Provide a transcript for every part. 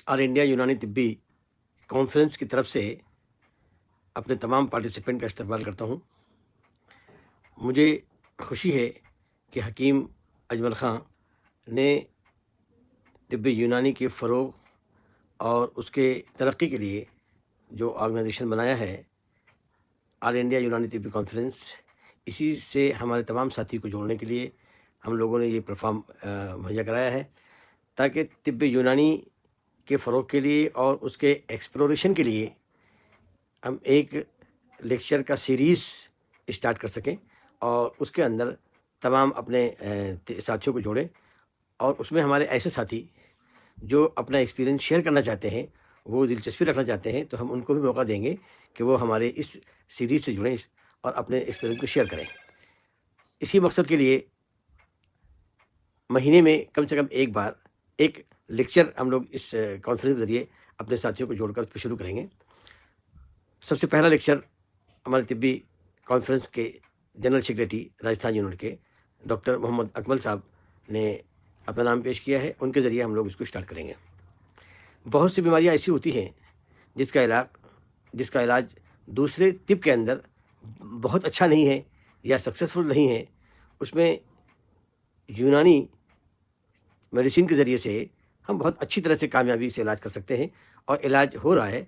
All India Unani Tibbi conference की तरफ से अपने तमाम पार्टिसिपेंट का इस्तकबाल करता हूँ। मुझे खुशी है कि हकीम अजमल ख़ां ने तिब्बी यूनानी के फ़रोग़ और उसके तरक्की के लिए जो ऑर्गेनाइजेशन बनाया है, all India Unani Tibbi conference, इसी से हमारे तमाम साथियों को जोड़ने के लिए हम लोगों ने ये प्लेटफ़ॉर्म मुहैया कराया है, ताकि तिब्बी यूनानी के फ़रोग़ के लिए और उसके एक्सप्लोरेशन के लिए हम एक लेक्चर का सीरीज़ स्टार्ट कर सकें और उसके अंदर तमाम अपने साथियों को जोड़ें। और उसमें हमारे ऐसे साथी जो अपना एक्सपीरियंस शेयर करना चाहते हैं, वो दिलचस्पी रखना चाहते हैं, तो हम उनको भी मौका देंगे कि वो हमारे इस सीरीज़ से जुड़ें और अपने एक्सपीरियंस को शेयर करें। इसी मकसद के लिए महीने में कम से कम एक बार एक लेक्चर हम लोग इस कॉन्फ्रेंस के ज़रिए अपने साथियों को जोड़कर उसको शुरू करेंगे। सबसे पहला लेक्चर हमारे तिब्बी कॉन्फ्रेंस के जनरल सेक्रेटरी राजस्थान यूनिट के डॉक्टर मोहम्मद अकमल साहब ने अपना नाम पेश किया है, उनके ज़रिए हम लोग इसको स्टार्ट करेंगे। बहुत सी बीमारियां ऐसी होती हैं जिसका इलाज दूसरे तिब के अंदर बहुत अच्छा नहीं है या सक्सेसफुल नहीं है। उसमें यूनानी मेडिसिन के ज़रिए से हम बहुत अच्छी तरह से कामयाबी से इलाज कर सकते हैं और इलाज हो रहा है,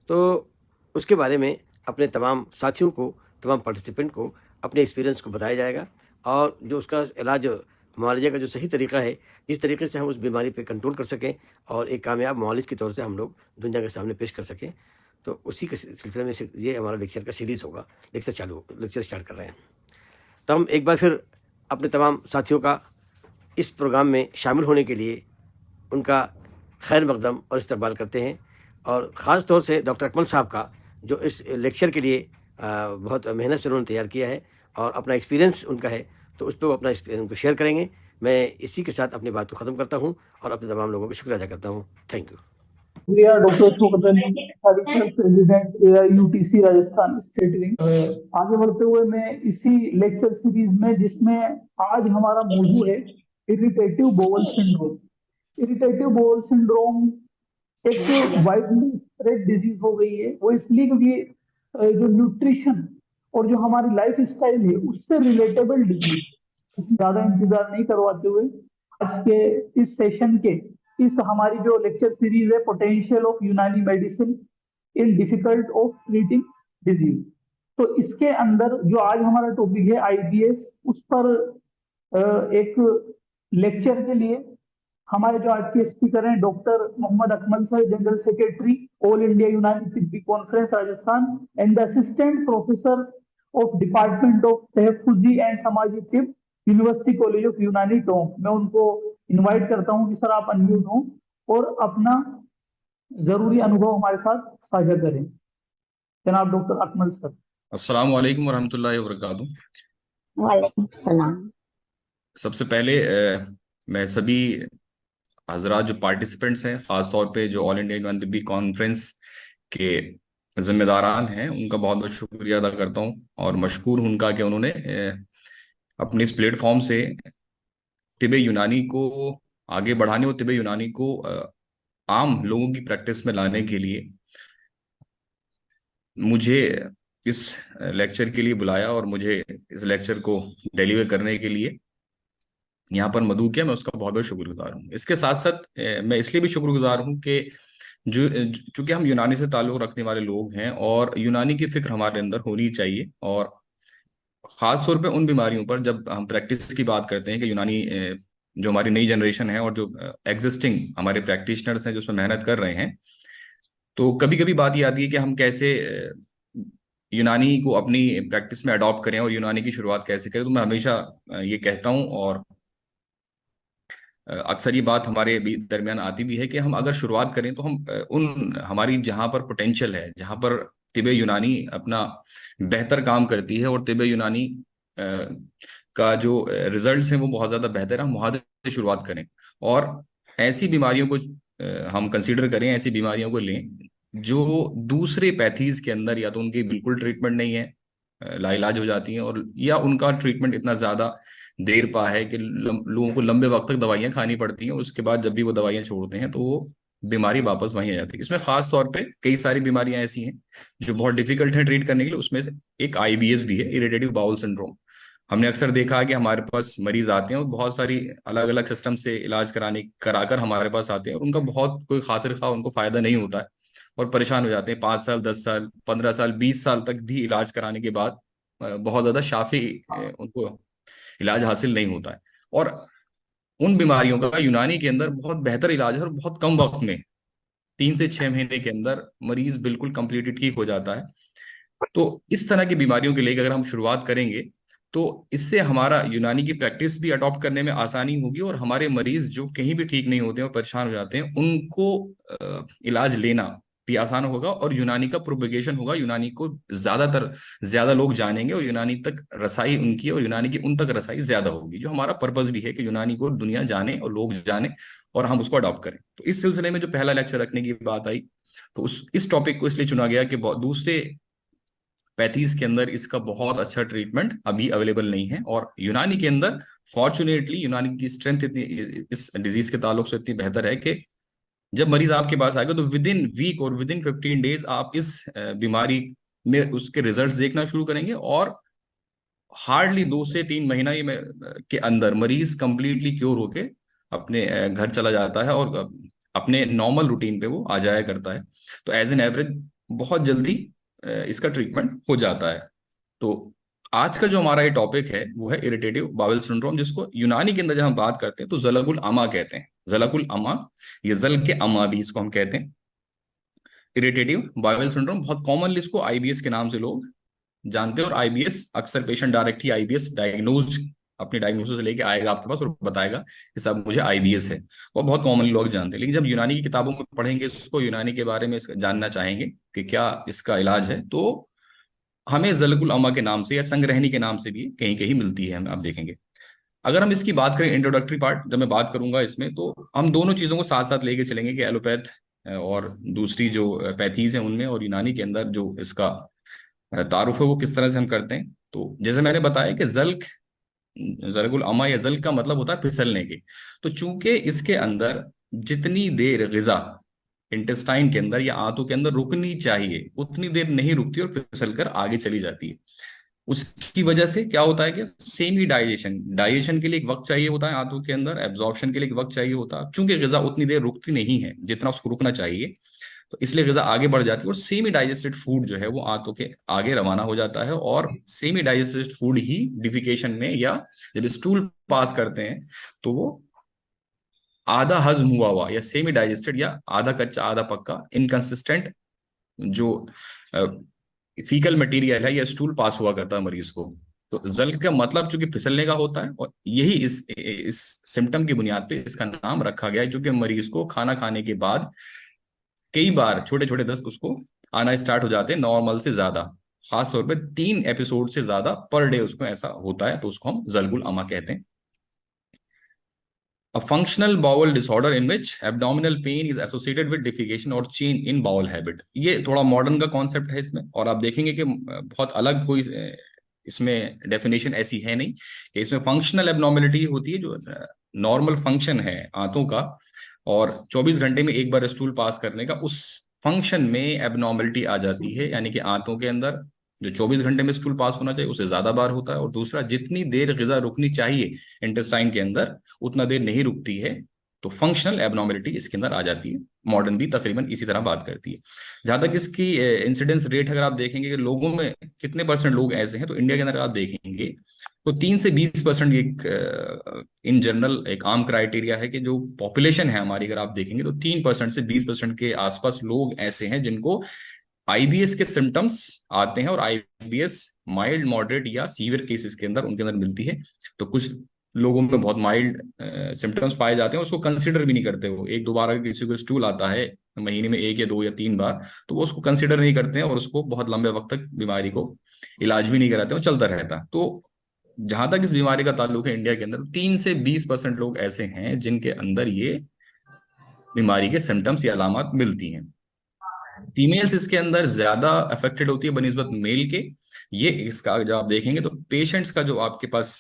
तो उसके बारे में अपने तमाम साथियों को, तमाम पार्टिसिपेंट को अपने एक्सपीरियंस को बताया जाएगा और जो उसका इलाज मुआवजे का जो सही तरीका है, जिस तरीके से हम उस बीमारी पे कंट्रोल कर सकें और एक कामयाब मुआलिज के तौर से हम लोग दुनिया के सामने पेश कर सकें, तो उसी के सिलसिले में ये हमारा लेक्चर का सीरीज़ होगा। लेक्चर स्टार्ट कर रहे हैं। तो हम एक बार फिर अपने तमाम साथियों का इस प्रोग्राम में शामिल होने के लिए उनका खैर मकदम और इस्तकबाल करते हैं और ख़ास तौर से डॉक्टर अकमल साहब का जो इस लेक्चर के लिए बहुत मेहनत से उन्होंने तैयार किया है और अपना एक्सपीरियंस उनका है, तो उस पे वो अपना एक्सपीरियंस को शेयर करेंगे। मैं इसी के साथ अपनी बात को ख़त्म करता हूँ और अपने तमाम लोगों का शुक्रिया अदा करता हूँ। Thank you. We are Dr. Shokatan, additional president AIUTC Rajasthan state wing. आगे बढ़ते हुए मैं इसी लेक्चर सीरीज में, जिसमें आज हमारा मौजू है irritative bowel syndrome. Irritative bowel syndrome एक वाइडली स्प्रेड डिजीज हो गई है। वो इसलिए क्योंकि जो न्यूट्रिशन और जो हमारी लाइफ स्टाइल है उससे रिलेटेबल डिजीज। ज्यादा इंतजार नहीं करवाते हुए आज के इस सेशन के इस हमारी जो लेक्चर सीरीज है, पोटेंशियल ऑफ यूनानी medicine in difficult of treating disease, तो इसके अंदर जो आज हमारा टॉपिक है IBS, उस पर एक लेक्चर के लिए हमारे जो आज के स्पीकर हैं doctor Mohammad Akmal sir, general secretary all India Unani Tibbi conference Rajasthan and the assistant professor of department of Tahaffuzi and Samaji Tib, university college of यूनानी टोंक। मैं उनको इनवाइट करता हूं कि सर आप अनम्यूट हों और अपना जरूरी अनुभव हमारे साथ साझा करें। जनाब डॉक्टर अकमल सर। अस्सलाम वालेकुम वरहमतुल्लाहि वबरकातुहू। वालेकुम सलाम। सबसे पहले मैं सभी हजरात जो पार्टिसिपेंट्स हैं, ख़ास तौर पे जो all India Unani Tibbi conference के जिम्मेदारान हैं, उनका बहुत बहुत शुक्रिया अदा करता हूं और मशकूर हूं उनका कि उन्होंने अपने इस प्लेटफॉर्म से तिब्बे यूनानी को आगे बढ़ाने और तिब्बे यूनानी को आम लोगों की प्रैक्टिस में लाने के लिए मुझे इस लेक्चर के लिए बुलाया और मुझे इस लेक्चर को डिलीवर करने के लिए यहाँ पर मदऊ किया। मैं उसका बहुत बहुत शुक्रगुजार हूँ। इसके साथ साथ मैं इसलिए भी शुक्रगुजार हूँ कि जो चूंकि हम यूनानी से ताल्लुक़ रखने वाले लोग हैं और यूनानी की फिक्र हमारे अंदर होनी चाहिए, और ख़ास तौर पे उन बीमारियों पर जब हम प्रैक्टिस की बात करते हैं कि यूनानी जो हमारी नई जनरेशन है और जो एग्जिस्टिंग हमारे प्रैक्टिशनर्स हैं जो उसमें मेहनत कर रहे हैं, तो कभी कभी बात ये आती है कि हम कैसे यूनानी को अपनी प्रैक्टिस में अडॉप्ट करें और यूनानी की शुरुआत कैसे करें। तो मैं हमेशा ये कहता हूँ और अक्सर ये बात हमारे दरमियान आती भी है कि हम अगर शुरुआत करें तो हम उन हमारी जहाँ पर पोटेंशियल है, जहाँ पर तिब्बे यूनानी अपना बेहतर काम करती है और तिब्बे यूनानी का जो रिजल्ट्स हैं वो बहुत ज़्यादा बेहतर है, हम वहाँ से शुरुआत करें और ऐसी बीमारियों को हम कंसीडर करें, ऐसी बीमारियों को लें जो दूसरे पैथीज के अंदर या तो उनकी बिल्कुल ट्रीटमेंट नहीं है, लाइलाज हो जाती हैं, और या उनका ट्रीटमेंट इतना ज़्यादा देर पा है कि लोगों को लंबे वक्त तक दवाइयाँ खानी पड़ती हैं। उसके बाद जब भी वो दवाइयाँ छोड़ते हैं तो वो बीमारी वापस वहीं आ जाती है। इसमें खास तौर पे कई सारी बीमारियां ऐसी हैं जो बहुत डिफिकल्ट है ट्रीट करने के लिए, उसमें से एक आईबीएस भी है, इरिटेटिव बाउल सिंड्रोम। हमने अक्सर देखा है कि हमारे पास मरीज आते हैं और बहुत सारी अलग अलग सिस्टम से इलाज कराकर हमारे पास आते हैं, और उनका बहुत कोई खातिर खा उनको फायदा नहीं होता है, और परेशान हो जाते हैं। 5 साल, 10 साल, 15 साल, 20 साल तक भी इलाज कराने के बाद बहुत ज्यादा शाफी उनको इलाज हासिल नहीं होता है। और उन बीमारियों का यूनानी के अंदर बहुत बेहतर इलाज है, और बहुत कम वक्त में 3 से 6 महीने के अंदर मरीज बिल्कुल कंप्लीटली ठीक हो जाता है। तो इस तरह की बीमारियों के लिए अगर हम शुरुआत करेंगे तो इससे हमारा यूनानी की प्रैक्टिस भी अडॉप्ट करने में आसानी होगी, और हमारे मरीज जो कहीं भी ठीक नहीं होते हैं और परेशान हो जाते हैं उनको इलाज लेना भी आसान होगा, और यूनानी का प्रोपेगेशन होगा। यूनानी को ज्यादा लोग जानेंगे, और यूनानी तक रसाई उनकी, और यूनानी की उन तक रसाई ज्यादा होगी, जो हमारा पर्पस भी है कि यूनानी को दुनिया जाने और लोग जाने और हम उसको अडॉप्ट करें। तो इस सिलसिले में जो पहला लेक्चर रखने की बात आई, तो इस टॉपिक को इसलिए चुना गया कि दूसरे पैथीज के अंदर इसका बहुत अच्छा ट्रीटमेंट अभी अवेलेबल नहीं है, और यूनानी के अंदर फॉर्चुनेटली यूनानी की स्ट्रेंथ इतनी इस डिजीज के ताल्लुक से इतनी बेहतर है कि जब मरीज आपके पास आएगा तो विद इन वीक और विद इन 15 डेज आप इस बीमारी में उसके रिजल्ट्स देखना शुरू करेंगे, और हार्डली 2 से 3 महीना के अंदर मरीज कंप्लीटली क्योर होके अपने घर चला जाता है, और अपने नॉर्मल रूटीन पे वो आ जाया करता है। तो एज एन एवरेज बहुत जल्दी इसका ट्रीटमेंट हो जाता है। तो आज का जो हमारा ये टॉपिक है वो है इरिटेटिव बाउल सिंड्रोम, जिसको यूनानी के अंदर जब हम बात करते हैं तो जलकुल अमा कहते हैं। जलकुल अमा, ये जल के अमा भी इसको हम कहते हैं। इरिटेटिव बाउल सिंड्रोम बहुत कॉमनली इसको आईबीएस के नाम से लोग जानते हैं, और आईबीएस अक्सर पेशेंट डायरेक्ट ही आईबीएस डायग्नोज अपनी डायग्नोसिस लेके आएगा आपके पास और बताएगा कि साहब मुझे आईबीएस है, वो बहुत कॉमनली लोग जानते हैं। लेकिन जब यूनानी की किताबों में पढ़ेंगे इसको, यूनानी के बारे में जानना चाहेंगे कि क्या इसका इलाज है, तो हमें जलकुल अमा के नाम से या संग्रहणी के नाम से भी कहीं कहीं मिलती है, हम आप देखेंगे। अगर हम इसकी बात करें, इंट्रोडक्टरी पार्ट जब मैं बात करूंगा इसमें, तो हम दोनों चीजों को साथ साथ लेके चलेंगे कि एलोपैथ और दूसरी जो पैथीज हैं उनमें, और यूनानी के अंदर जो इसका तारुफ है वो किस तरह से हम करते हैं। तो जैसे मैंने बताया कि जरगुल अमा या जल का मतलब होता है फिसलने के। तो चूंकि इसके अंदर जितनी देर गिजा इंटेस्टाइन के अंदर या आंतों के अंदर रुकनी चाहिए उतनी देर नहीं रुकती और फिसल कर आगे चली जाती है। उसकी वजह से क्या होता है कि सेमी डाइजेशन के लिए एक वक्त चाहिए होता है आंतों के अंदर, एब्जॉर्प्शन के लिए एक वक्त चाहिए होता है। चूंकि गिजा उतनी देर रुकती नहीं है जितना उसको रुकना चाहिए, तो इसलिए गिजा आगे बढ़ जाती है, और सेमी डाइजेस्टेड फूड जो है वो आंतों के आगे रवाना हो जाता है, और सेमी डाइजेस्टेड फूड ही डिफिकेशन में या जब स्टूल पास करते हैं तो वो आधा हजम हुआ या सेमी डाइजेस्टेड या आधा कच्चा आधा पक्का इनकंसिस्टेंट जो फीकल मटेरियल है या स्टूल पास हुआ करता है मरीज को। तो जल का मतलब चूंकि फिसलने का होता है, और यही इस सिम्टम की बुनियाद पे इसका नाम रखा गया है, क्योंकि मरीज को खाना खाने के बाद कई बार छोटे छोटे दस्त उसको आना स्टार्ट हो जाते हैं नॉर्मल से ज्यादा, खास तौर पे 3 एपिसोड से ज्यादा पर डे उसको ऐसा होता है, तो उसको हम जलगुल अमा कहते हैं। A functional bowel disorder in which abdominal pain is associated with defecation or change in bowel habit। ये थोड़ा मॉडर्न का कॉन्सेप्ट है इसमें, और आप देखेंगे कि बहुत अलग कोई इसमें डेफिनेशन ऐसी है नहीं कि इसमें फंक्शनल एबनॉर्मेलिटी होती है जो नॉर्मल फंक्शन है आंतों का, और 24 घंटे में एक बार स्टूल पास करने का, उस फंक्शन में एबनॉर्मेलिटी आ जाती है, यानी कि आंतों के अंदर जो 24 घंटे में स्टूल पास होना चाहिए उससे ज्यादा बार होता है, और दूसरा जितनी देर गिजा रुकनी चाहिए इंटेस्टाइन के अंदर उतना देर नहीं रुकती है, तो फंक्शनल एबनॉर्मेलिटी इसके अंदर आ जाती है। मॉडर्न भी तकरीबन इसी तरह बात करती है। जहां तक इसकी इंसिडेंस रेट अगर आप देखेंगे कि लोगों में कितने परसेंट लोग ऐसे हैं, तो इंडिया के अंदर आप देखेंगे तो 3 से 20% एक इन जनरल एक आम क्राइटेरिया है कि जो पॉपुलेशन है हमारी, अगर आप देखेंगे तो 3% से 20% के आसपास लोग ऐसे हैं जिनको आईबीएस के सिम्टम्स आते हैं, और आईबीएस माइल्ड मॉडरेट या सीवियर केसेस के अंदर उनके अंदर मिलती है। तो कुछ लोगों में बहुत माइल्ड सिम्टम्स पाए जाते हैं, उसको कंसिडर भी नहीं करते। वो एक दो बार अगर किसी को स्टूल आता है महीने में 1 या 2 या 3 बार, तो वो उसको कंसिडर नहीं करते हैं और उसको बहुत लंबे वक्त तक बीमारी को इलाज भी नहीं कराते, वो चलता रहता है। तो जहां तक इस बीमारी का ताल्लुक है इंडिया के अंदर 3 से 20% लोग ऐसे हैं जिनके अंदर ये बीमारी के सिम्टम्स या अलामत मिलती हैं। फीमेल्स इसके अंदर ज्यादा अफेक्टेड होती है बनिस्बत मेल के। ये इसका जब आप देखेंगे तो पेशेंट्स का जो आपके पास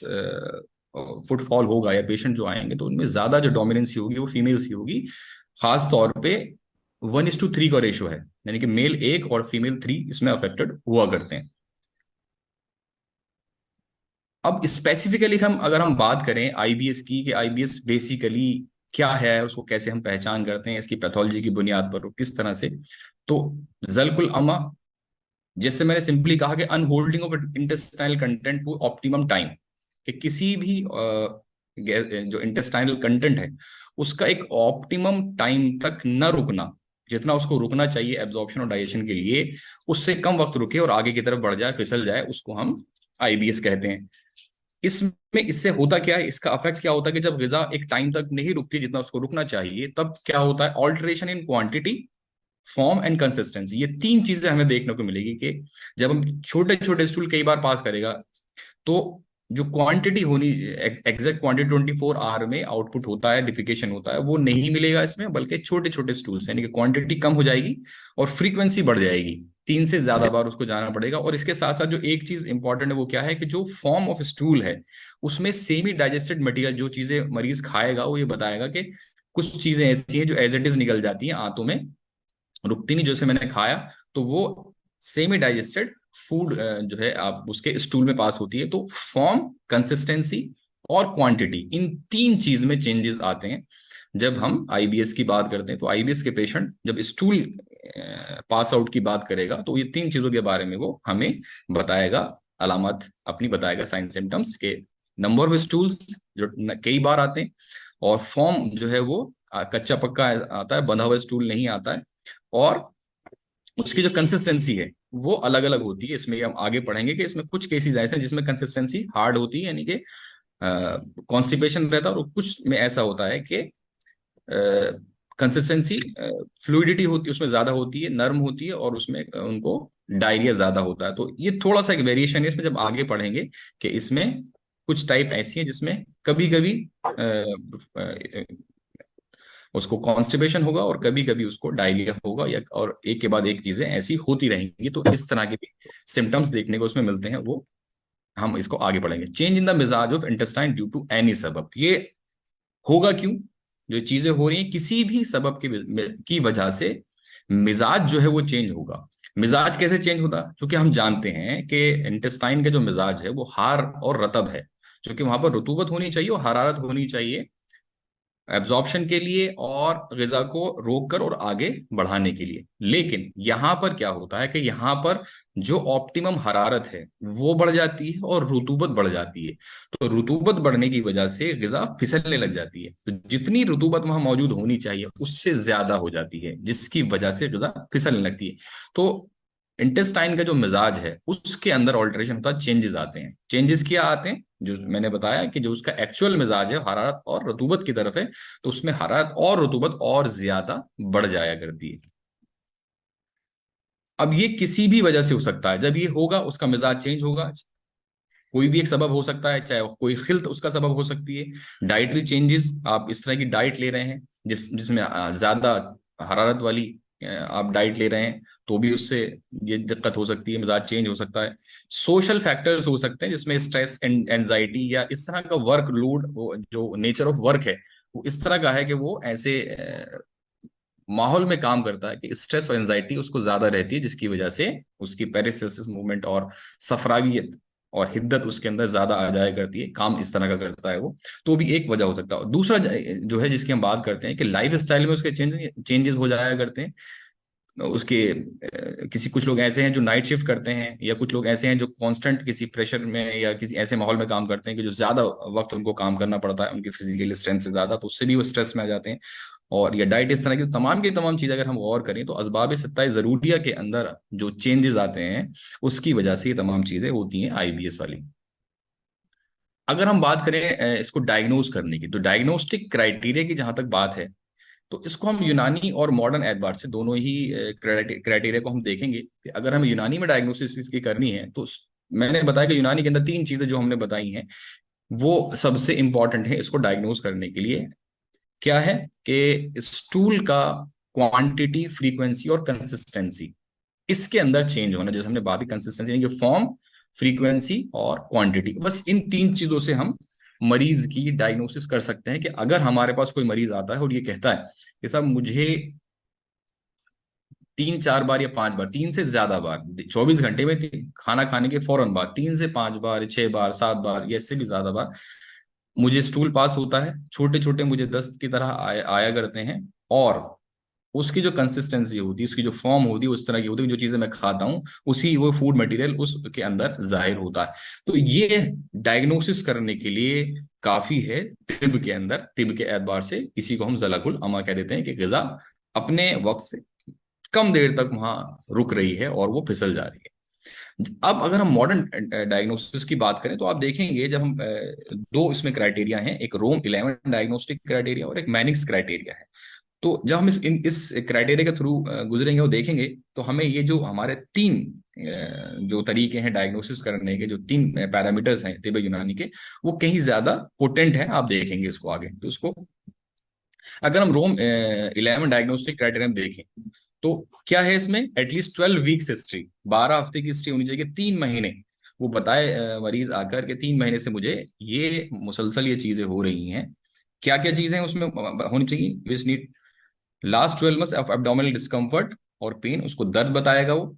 फुटफॉल होगा या पेशेंट जो आएंगे तो उनमें ज्यादा जो डोमिनेंसी होगी वो फीमेल्स की होगी। खास तौर पे 1:3 का रेशो है, यानी कि मेल 1 और फीमेल 3 इसमें अफेक्टेड हुआ करते हैं। अब स्पेसिफिकली अगर हम बात करें आईबीएस की, कि आईबीएस बेसिकली क्या है, उसको कैसे हम पहचान करते हैं, इसकी पैथोलॉजी की बुनियाद पर किस तरह से, तो जलकुल अमा, जैसे मैंने सिंपली कहा कि unholding of intestinal content to optimum time, कि किसी भी जो इंटेस्टाइनल कंटेंट है उसका एक ऑप्टिमम टाइम तक न रुकना, जितना उसको रुकना चाहिए एब्जॉर्प्शन और डाइजेशन के लिए, उससे कम वक्त रुके और आगे की तरफ बढ़ जाए, फिसल जाए, उसको हम आईबीएस कहते हैं। इसमें इससे होता क्या है, इसका इफेक्ट क्या होता है कि जब गिजा एक टाइम तक नहीं रुकती जितना उसको रुकना चाहिए, तब क्या होता है, alteration in quantity, form and consistency, ये तीन चीजें हमें देखने को मिलेगी कि जब हम छोटे छोटे स्टूल कई बार पास करेगा तो जो क्वांटिटी होनी, एग्जैक्ट क्वांटिटी 24 आवर में आउटपुट होता है, डिफिकेशन होता है, वो नहीं मिलेगा इसमें, बल्कि छोटे छोटे स्टूल्स, यानी कि क्वांटिटी कम हो जाएगी और फ्रीक्वेंसी बढ़ जाएगी, 3 से ज्यादा बार उसको जाना पड़ेगा। और इसके साथ साथ जो एक चीज इंपॉर्टेंट है वो क्या है कि जो फॉर्म ऑफ स्टूल है उसमें सेमी डाइजेस्टेड मटेरियल, जो चीजें मरीज खाएगा वो ये बताएगा कि कुछ चीजें ऐसी हैं जो एज इट इज निकल जाती हैं आंतों में, रुकती नहीं, जैसे मैंने खाया तो वो सेमी डाइजेस्टेड फूड जो है आप उसके स्टूल में पास होती है। तो फॉर्म, कंसिस्टेंसी और क्वांटिटी, इन तीन चीज में चेंजेस आते हैं जब हम आईबीएस की बात करते हैं। तो आईबीएस के पेशेंट जब स्टूल पास आउट की बात करेगा तो ये तीन चीजों के बारे में वो हमें बताएगा, अलामत अपनी बताएगा, साइन सिम्टम्स के, नंबर ऑफ स्टूल्स जो कई बार आते हैं, और फॉर्म जो है वो कच्चा पक्का आता है, बंधा हुआ स्टूल नहीं आता है, और उसकी जो कंसिस्टेंसी है वो अलग अलग होती है। इसमें हम आगे पढ़ेंगे कि इसमें कुछ केसेस ऐसे हैं जिसमें कंसिस्टेंसी हार्ड होती है, यानी कि कॉन्स्टिपेशन रहता है, और कुछ में ऐसा होता है कि कंसिस्टेंसी, फ्लूइडिटी होती है उसमें ज्यादा होती है, नर्म होती है, और उसमें उनको डायरिया ज्यादा होता है। तो ये थोड़ा सा एक वेरिएशन है इसमें, जब आगे पढ़ेंगे कि इसमें कुछ टाइप ऐसी है जिसमें कभी कभी उसको कॉन्स्टिपेशन होगा और कभी कभी उसको डायरिया होगा, या और एक के बाद एक चीजें ऐसी होती रहेंगी। तो इस तरह के भी सिम्टम्स देखने को उसमें मिलते हैं, वो हम इसको आगे पढ़ेंगे। चेंज इन द मिजाज of intestine due to any सबब, ये होगा क्यों, जो चीजें हो रही हैं किसी भी सबब की वजह से मिजाज जो है वो चेंज होगा। मिजाज कैसे चेंज होता, क्योंकि हम जानते हैं कि इंटेस्टाइन का जो मिजाज है वो हार और रतब है, क्योंकि वहां पर रुतूबत होनी चाहिए और हरारत होनी चाहिए एब्जॉर्प्शन के लिए और गिजा को रोककर और आगे बढ़ाने के लिए। लेकिन यहां पर क्या होता है कि यहां पर जो ऑप्टिमम हरारत है वो बढ़ जाती है और रुतूबत बढ़ जाती है। तो रुतूबत बढ़ने की वजह से गिजा फिसलने लग जाती है, तो जितनी रुतूबत वहां मौजूद होनी चाहिए उससे ज्यादा हो जाती है, जिसकी वजह से गिजा फिसलने लगती है। तो इंटेस्टाइन का जो मिजाज है उसके अंदर ऑल्टरेशन होता है, चेंजेस आते हैं। चेंजेस क्या आते हैं, जो मैंने बताया कि जो उसका एक्चुअल मिजाज है हरारत और रतूबत की तरफ है, तो उसमें हरारत और रतूबत और ज्यादा बढ़ जाया करती है। अब ये किसी भी वजह से हो सकता है, जब ये होगा उसका मिजाज चेंज होगा, कोई भी एक सबब हो सकता है, चाहे कोई खिल्त उसका सबब हो सकती है, डाइटरी चेंजेस, आप इस तरह की डाइट ले रहे हैं जिसमें ज्यादा हरारत वाली आप डाइट ले रहे हैं, तो भी उससे ये दिक्कत हो सकती है, मिजाज चेंज हो सकता है। सोशल फैक्टर्स हो सकते हैं जिसमें स्ट्रेस एंड एंजाइटी, या इस तरह का वर्क लोड, जो नेचर ऑफ वर्क है वो इस तरह का है कि वो ऐसे माहौल में काम करता है कि स्ट्रेस और एंजाइटी उसको ज्यादा रहती है, जिसकी वजह से उसकी पेरिसेल्सिस मूवमेंट और सफरावियत और हिद्दत उसके अंदर ज्यादा आ जाया करती है, काम इस तरह का करता है वो। तो भी एक वजह हो सकता है। दूसरा जो है जिसकी हम बात करते हैं कि लाइफ स्टाइल में उसके चेंजेस हो जाया करते हैं, उसके किसी कुछ लोग ऐसे हैं जो नाइट शिफ्ट करते हैं, या कुछ लोग ऐसे हैं जो कांस्टेंट किसी प्रेशर में या किसी ऐसे माहौल में काम करते हैं कि जो ज्यादा वक्त उनको काम करना पड़ता है उनकी फिजिकल स्ट्रेंथ से ज्यादा, तो उससे भी वो स्ट्रेस में आ जाते हैं। और ये डाइट इस तरह की तमाम की तमाम चीजें अगर हम गौर करें तो असबाब सत्ता जरूरिया के अंदर जो चेंजेस आते हैं उसकी वजह से ये तमाम चीजें होती हैं आईबीएस वाली। अगर हम बात करें इसको डायग्नोज करने की, तो डायग्नोस्टिक क्राइटेरिया की जहां तक बात है तो इसको हम यूनानी और मॉडर्न एतबार से दोनों ही क्राइटेरिया को हम देखेंगे कि अगर हमें यूनानी में डायग्नोसिस इसकी करनी है तो मैंने बताया कि यूनानी के अंदर तीन चीजें जो हमने बताई हैं वो सबसे इंपॉर्टेंट है इसको डायग्नोज करने के लिए। क्या है कि स्टूल का क्वांटिटी, फ्रीक्वेंसी और कंसिस्टेंसी, इसके अंदर चेंज होना, जैसे हमने बात की कंसिस्टेंसी यानी कि फॉर्म, फ्रीक्वेंसी और क्वांटिटी, बस इन तीन चीजों से हम मरीज की डायग्नोसिस कर सकते हैं कि अगर हमारे पास कोई मरीज आता है और ये कहता है कि साहब मुझे 3-4 बार या 5 बार, 3 से ज्यादा बार 24 घंटे में खाना खाने के फौरन बाद 3 से 5 बार, 6 बार, 7 बार या इससे भी ज्यादा बार मुझे स्टूल पास होता है, छोटे छोटे मुझे दस्त की तरह आया करते हैं, और उसकी जो कंसिस्टेंसी होती है, उसकी जो फॉर्म होती है उस तरह की होती है, जो चीजें मैं खाता हूँ उसी वो फूड मटेरियल उसके अंदर जाहिर होता है। तो ये डायग्नोसिस करने के लिए काफी है। तिब के अंदर, तिब के एतबार से इसी को हम जलाकुल अमा कह देते हैं कि ग़िज़ा अपने वक्त से कम देर तक वहां रुक रही है और वो फिसल जा रही है। अब अगर हम मॉडर्न डायग्नोसिस की बात करें तो आप देखेंगे, जब हम दो इसमें क्राइटेरिया हैं, एक रोम 11 डायग्नोस्टिक क्राइटेरिया और एक मैनिक्स क्राइटेरिया है। तो जब हम इस क्राइटेरिया के थ्रू गुजरेंगे और देखेंगे तो हमें ये जो हमारे तीन जो तरीके हैं डायग्नोसिस करने के, जो तीन पैरामीटर्स हैं तिब्बत यूनानी के, वो कहीं ज्यादा पोटेंट है। आप देखेंगे इसको आगे। तो इसको अगर हम रोम 11 डायग्नोस्टिक क्राइटेरिया में देखें तो क्या है इसमें, एटलीस्ट 12 वीक्स हिस्ट्री, 12 हफ्ते की हिस्ट्री होनी चाहिए, 3 महीने वो बताए मरीज आकर के 3 महीने से मुझे ये मुसलसल ये चीजें हो रही हैं। क्या क्या चीजें उसमें होनी चाहिए, which need last 12 months of abdominal discomfort और पेन, उसको दर्द बताएगा वो।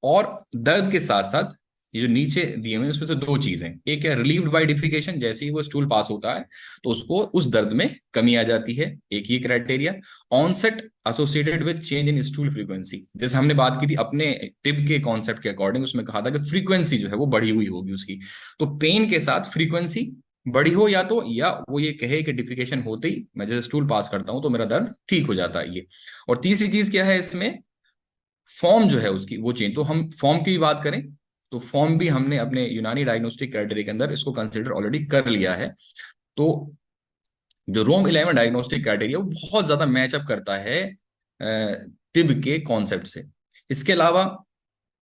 और दर्द के साथ साथ ये जो नीचे दिए हुए हैं उसमें से दो चीजें, एक है रिलीव्ड बाय डिफिकेशन, जैसे ही वो स्टूल पास होता है तो उसको उस दर्द में कमी आ जाती है, एक ये criteria. Onset associated with change in stool frequency, जैसे हमने बात की थी अपने टिब के कॉन्सेप्ट के अकॉर्डिंग, उसमें कहा था कि फ्रीक्वेंसी जो है वो बढ़ी हुई होगी उसकी। तो पेन के साथ फ्रीक्वेंसी बड़ी हो, या वो ये कहे कि डिफिकेशन होते ही मैं जैसे स्टूल पास करता हूं तो मेरा दर्द ठीक हो जाता है ये। और तीसरी चीज क्या है इसमें, फॉर्म जो है उसकी वो चेंज। तो हम फॉर्म की भी बात करें तो फॉर्म भी हमने अपने यूनानी डायग्नोस्टिक क्राइटेरिया के अंदर इसको कंसिडर ऑलरेडी कर लिया है। तो जो रोम 11 डायग्नोस्टिक क्राइटेरिया वो बहुत ज्यादा मैचअप करता है तिब के कॉन्सेप्ट से। इसके अलावा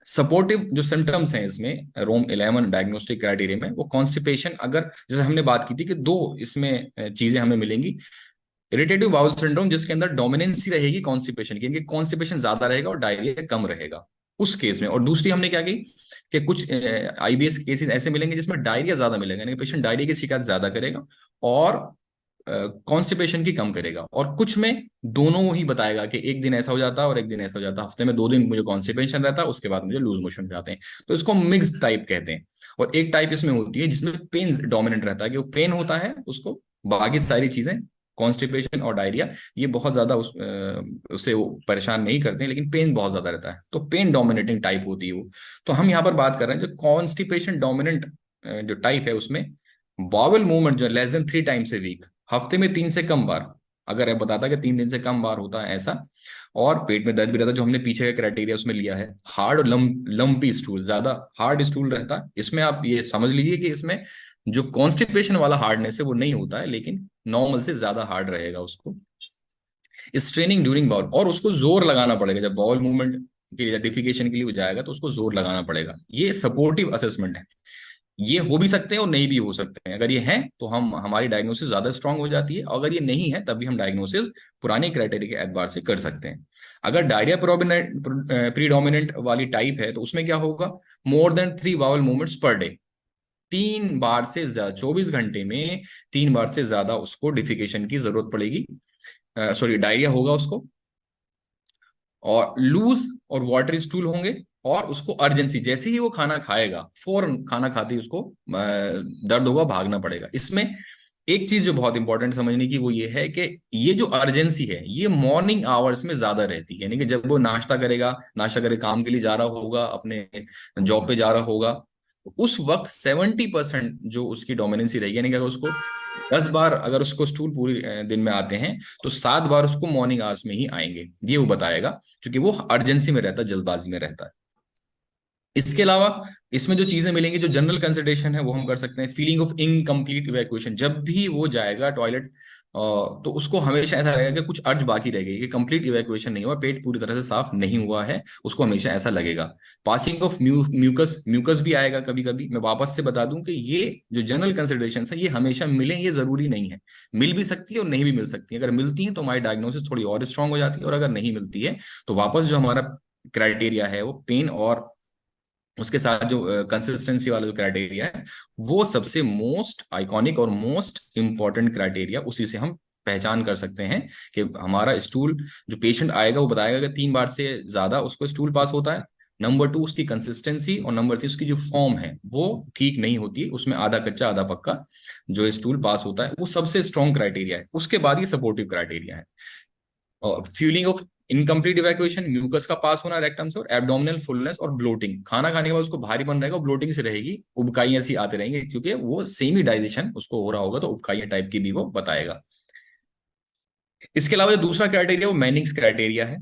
सपोर्टिव जो सिम्टम्स हैं इसमें रोम 11 डायग्नोस्टिक क्राइटेरिया में, वो कॉन्स्टिपेशन, अगर जैसे हमने बात की थी कि दो इसमें चीजें हमें मिलेंगी, इरिटेटिव बाउल सिंड्रोम जिसके अंदर डोमिनेंसी रहेगी कॉन्स्टिपेशन की, यानी कॉन्स्टिपेशन ज्यादा रहेगा और डायरिया कम रहेगा उस केस में। और दूसरी हमने क्या की कि कुछ आईबीएस केसेस ऐसे मिलेंगे जिसमें डायरिया ज्यादा मिलेगा, यानी पेशेंट डायरिया की शिकायत ज्यादा करेगा और कॉन्स्टिपेशन की कम करेगा। और कुछ में दोनों ही बताएगा कि एक दिन ऐसा हो जाता है और एक दिन ऐसा हो जाता है, हफ्ते में 2 दिन मुझे कॉन्स्टिपेशन रहता है, उसके बाद मुझे लूज मोशन हो जाते हैं। तो इसको मिक्स टाइप कहते हैं। और एक टाइप इसमें होती है जिसमें पेन डोमिनेंट रहता है, कि वो पेन होता है उसको, बाकी सारी चीजें कॉन्स्टिपेशन और डायरिया ये बहुत ज्यादा उससे वो परेशान नहीं करते हैं, लेकिन पेन बहुत ज्यादा रहता है, तो पेन डोमिनेटिंग टाइप होती है वो। तो हम यहाँ पर बात कर रहे हैं जो कॉन्स्टिपेशन डोमिनेंट जो टाइप है उसमें बॉवल मूवमेंट जो less than 3 times a week, हफ्ते में 3 से कम बार, अगर है बताता कि 3 दिन से कम बार होता है ऐसा, और पेट में दर्द भी रहता है, जो हमने पीछे का क्राइटेरिया उसमें लिया है। हार्ड और लंपी स्टूल, ज्यादा हार्ड स्टूल रहता है इसमें, आप ये समझ लीजिए कि इसमें जो कॉन्स्टिपेशन वाला हार्डनेस है वो नहीं होता है, लेकिन नॉर्मल से ज्यादा हार्ड रहेगा उसको। स्ट्रेनिंग ड्यूरिंग बाउल, और उसको जोर लगाना पड़ेगा जब बाउल मूवमेंट के लिए, डिफिकेशन के लिए वो जाएगा तो उसको जोर लगाना पड़ेगा। ये सपोर्टिव असेसमेंट है। ये हो भी सकते हैं और नहीं भी हो सकते हैं। अगर ये है तो हम हमारी डायग्नोसिस ज्यादा स्ट्रांग हो जाती है, अगर ये नहीं है तब भी हम डायग्नोसिस पुराने क्राइटेरिया के एतबार से कर सकते हैं। अगर डायरिया प्रीडोमिनेंट वाली टाइप है तो उसमें क्या होगा, more than 3 bowel movements per day, 3 बार से ज्यादा 24 घंटे में 3 बार से ज्यादा उसको डिफिकेशन की जरूरत पड़ेगी, सॉरी डायरिया होगा उसको, और लूज और वाटरी स्टूल होंगे, और उसको अर्जेंसी, जैसे ही वो खाना खाएगा फौरन खाना खाते ही उसको दर्द होगा, भागना पड़ेगा। इसमें एक चीज जो बहुत इंपॉर्टेंट समझने की वो ये है कि ये जो अर्जेंसी है ये मॉर्निंग आवर्स में ज्यादा रहती है, यानी कि जब वो नाश्ता करे काम के लिए जा रहा होगा, अपने जॉब पे जा रहा होगा, तो उस वक्त 70% जो उसकी डोमिनेंसी रहेगी, यानी कि अगर उसको 10 बार अगर उसको स्टूल पूरी दिन में आते हैं तो 7 बार उसको मॉर्निंग आवर्स में ही आएंगे, ये वो बताएगा, क्योंकि वो अर्जेंसी में रहता है, जल्दबाजी में रहता है। इसके अलावा इसमें जो चीजें मिलेंगी, जो जनरल कंसिडरेशन है वो हम कर सकते हैं। फीलिंग ऑफ इनकम्प्लीट इवैक्यूएशन, जब भी वो जाएगा टॉयलेट तो उसको हमेशा ऐसा लगेगा कि कुछ अर्ज बाकी रह गई, कि कंप्लीट इवैक्यूएशन नहीं हुआ, पेट पूरी तरह से साफ नहीं हुआ है, उसको हमेशा ऐसा लगेगा। पासिंग ऑफ म्यूकस भी आएगा कभी कभी। मैं वापस से बता दूं कि ये जो जनरल कंसिडरेशन है ये हमेशा मिले, ये जरूरी नहीं है, मिल भी सकती है और नहीं भी मिल सकती है। अगर मिलती है तो हमारी डायग्नोसिस थोड़ी और स्ट्रांग हो जाती है, और अगर नहीं मिलती है तो वापस जो हमारा क्राइटेरिया है वो पेन और उसके साथ जो कंसिस्टेंसी वाला जो क्राइटेरिया है, वो सबसे मोस्ट आइकॉनिक और मोस्ट इंपॉर्टेंट क्राइटेरिया, उसी से हम पहचान कर सकते हैं कि हमारा स्टूल, जो पेशेंट आएगा वो बताएगा कि 3 बार से ज्यादा उसको स्टूल पास होता है। नंबर 2 उसकी कंसिस्टेंसी, और नंबर 3 उसकी जो फॉर्म है वो ठीक नहीं होती, उसमें आधा कच्चा आधा पक्का जो स्टूल पास होता है, वो सबसे स्ट्रॉन्ग क्राइटेरिया है। उसके बाद ये सपोर्टिव क्राइटेरिया है। और feeling of incomplete evacuation, mucus का पास होना रेक्टम से, और एब्डोमिनल फुलनेस और ब्लोटिंग, खाना खाने के बाद उसको भारी बन रहेगा और ब्लोटिंग से रहेगी, उबकाई ऐसी आते रहेंगे, क्योंकि वो सेम ही डाइजेशन उसको हो रहा होगा, तो उबकाई टाइप की भी वो बताएगा। इसके अलावा जो दूसरा क्राइटेरिया वो मैनिंग्स क्राइटेरिया है।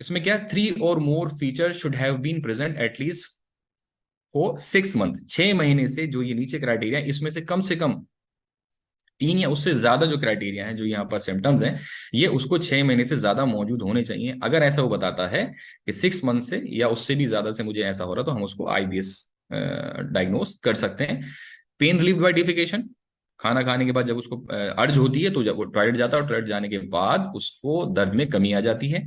इसमें क्या, 3 or more feature should have been present at least for 6 month, 6 महीने से जो ये नीचे क्राइटेरिया है, इसमें से कम 3 या उससे ज्यादा जो क्राइटेरिया है, जो यहाँ पर सिम्टम्स हैं, ये उसको 6 महीने से ज्यादा मौजूद होने चाहिए। अगर ऐसा वो बताता है कि 6 मंथ से या उससे भी ज्यादा से मुझे ऐसा हो रहा, तो हम उसको आईबीएस डायग्नोस कर सकते हैं। पेन रिलीव बाय डिफिकेशन, खाना खाने के बाद जब उसको अर्ज होती है, तो जब वो टॉयलेट जाता है और टॉयलेट जाने के बाद उसको दर्द में कमी आ जाती है।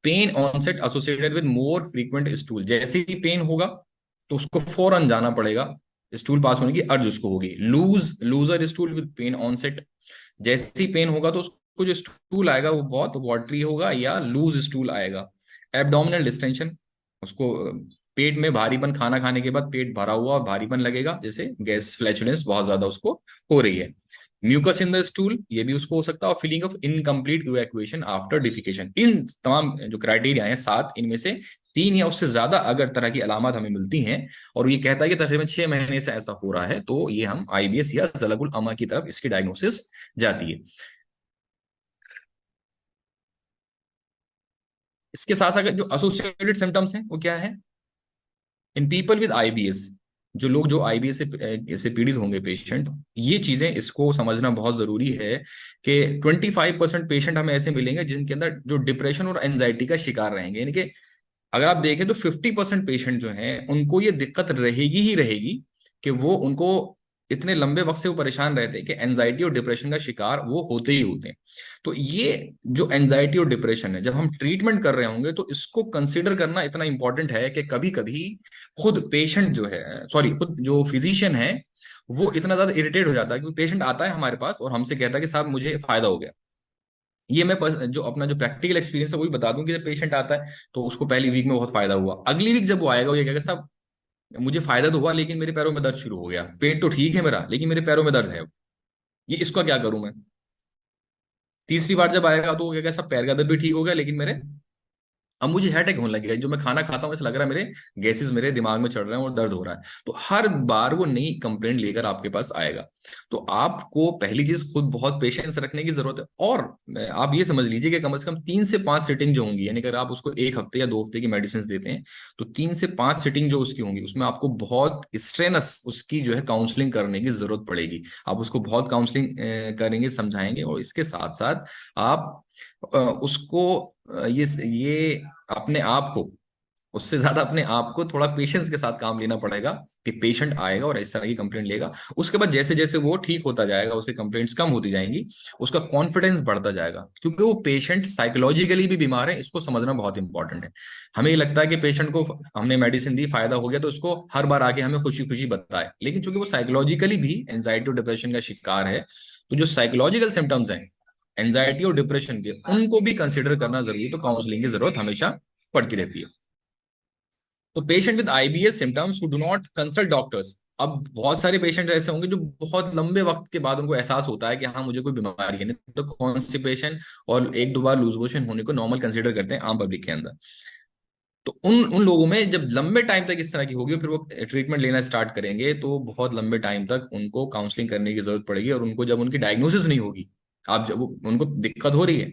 Pain onset associated with more frequent stool, जैसे ही पेन होगा तो उसको फौरन जाना पड़ेगा, स्टूल पास होने की अर्ज उसको होगी। Looser stool with pain onset, जैसे ही पेन होगा तो उसको जो स्टूल आएगा वो बहुत वाटरी होगा या लूज स्टूल आएगा। एब्डोमिनल डिस्टेंशन, उसको पेट में भारीपन, खाना खाने के बाद पेट भरा हुआ और भारीपन लगेगा, जैसे गैस फ्लैचुलेंस बहुत ज्यादा उसको हो रही है। म्यूकस इन द स्टूल, ये भी उसको हो सकता है, और feeling of incomplete evacuation after defecation. इन तमाम जो क्राइटेरिया हैं 7, इनमें से 3 या उससे ज्यादा अगर तरह की अलामत हमें मिलती हैं, और ये कहता है कि तकरीबन 6 महीने से ऐसा हो रहा है, तो ये हम आईबीएस या ज़लगुल अमा की तरफ इसकी डायग्नोसिस जाती है। इसके साथ साथ जो एसोसिएटेड सिम्टम्स हैं वो क्या है, इन पीपल विद आईबीएस, जो लोग जो आईबीएस से पीड़ित होंगे पेशेंट, ये चीजें इसको समझना बहुत जरूरी है कि 25% पेशेंट हमें ऐसे मिलेंगे जिनके अंदर जो डिप्रेशन और एंजाइटी का शिकार रहेंगे। यानी कि अगर आप देखें तो 50% पेशेंट जो हैं उनको ये दिक्कत रहेगी ही रहेगी, कि वो उनको इतने लंबे वक्त से वो परेशान रहते हैं कि एंजाइटी और डिप्रेशन का शिकार वो होते ही होते हैं। तो ये जो एंजाइटी और डिप्रेशन है, जब हम ट्रीटमेंट कर रहे होंगे तो इसको कंसिडर करना इतना इंपॉर्टेंट है कि कभी कभी खुद पेशेंट जो है, सॉरी, खुद जो फिजिशियन है, वो इतना ज्यादा इरिटेट हो जाता है, क्योंकि पेशेंट आता है हमारे पास और हमसे कहता है कि साहब मुझे फायदा हो गया। ये मैं जो अपना जो प्रैक्टिकल एक्सपीरियंस है वही बता दूं कि जब पेशेंट आता है तो उसको पहली वीक में बहुत फायदा हुआ, अगली वीक जब वो आएगा वो ये कहेगा साहब मुझे फायदा तो हुआ लेकिन मेरे पैरों में दर्द शुरू हो गया, पेट तो ठीक है मेरा लेकिन मेरे पैरों में दर्द है, ये इसका क्या करूं मैं। तीसरी बार जब आएगा तो वो कहेगा साहब पैर का दर्द भी ठीक हो गया लेकिन मेरे, अब मुझे हेडेक होने लगेगा, जो मैं खाना खाता हूँ ऐसा लग रहा है मेरे गैसेस मेरे दिमाग में चढ़ रहे हैं और दर्द हो रहा है। तो हर बार वो नई कंप्लेंट लेकर आपके पास आएगा। तो आपको पहली चीज खुद बहुत पेशेंस रखने की जरूरत है, और आप ये समझ लीजिए कि कम से कम 3 से 5 सिटिंग जो होंगी, यानी अगर आप उसको 1 हफ्ते या 2 हफ्ते की मेडिसिन देते हैं तो 3 से 5 सिटिंग जो उसकी होंगी उसमें आपको बहुत स्ट्रेनस उसकी जो है काउंसलिंग करने की जरूरत पड़ेगी। आप उसको बहुत काउंसलिंग करेंगे, समझाएंगे, और इसके साथ साथ आप उसको ये अपने आप को, उससे ज्यादा अपने आप को थोड़ा पेशेंस के साथ काम लेना पड़ेगा, कि पेशेंट आएगा और इस तरह की कंप्लेंट लेगा, उसके बाद जैसे जैसे वो ठीक होता जाएगा, उसकी कंप्लेंट्स कम होती जाएंगी, उसका कॉन्फिडेंस बढ़ता जाएगा, क्योंकि वो पेशेंट साइकोलॉजिकली भी बीमार है, इसको समझना बहुत इंपॉर्टेंट है। हमें ये लगता है कि पेशेंट को हमने मेडिसिन दी, फायदा हो गया, तो उसको हर बार आके हमें खुशी खुशी बताए, लेकिन चूंकि वो साइकोलॉजिकली भी एंजाइटी और डिप्रेशन का शिकार है, तो जो साइकोलॉजिकल सिम्टम्स हैं एंजाइटी और डिप्रेशन के, उनको भी कंसिडर करना जरूरी है, तो काउंसलिंग की जरूरत हमेशा पड़ती रहती है। तो patient with IBS symptoms who do not consult doctors, अब बहुत सारे पेशेंट ऐसे होंगे जो बहुत लंबे वक्त के बाद उनको एहसास होता है कि हाँ मुझे कोई बीमारी है, नहीं तो कॉन्स्टिपेशन और 1-2 बार लूज मोशन होने को नॉर्मल कंसिडर करते हैं आम पब्लिक के अंदर। तो उन उन लोगों में जब लंबे टाइम तक इस तरह की होगी, फिर वो ट्रीटमेंट लेना स्टार्ट करेंगे, तो बहुत लंबे टाइम तक उनको काउंसलिंग करने की जरूरत पड़ेगी, और उनको जब उनकी डायग्नोसिस नहीं होगी, आप जब उनको दिक्कत हो रही है,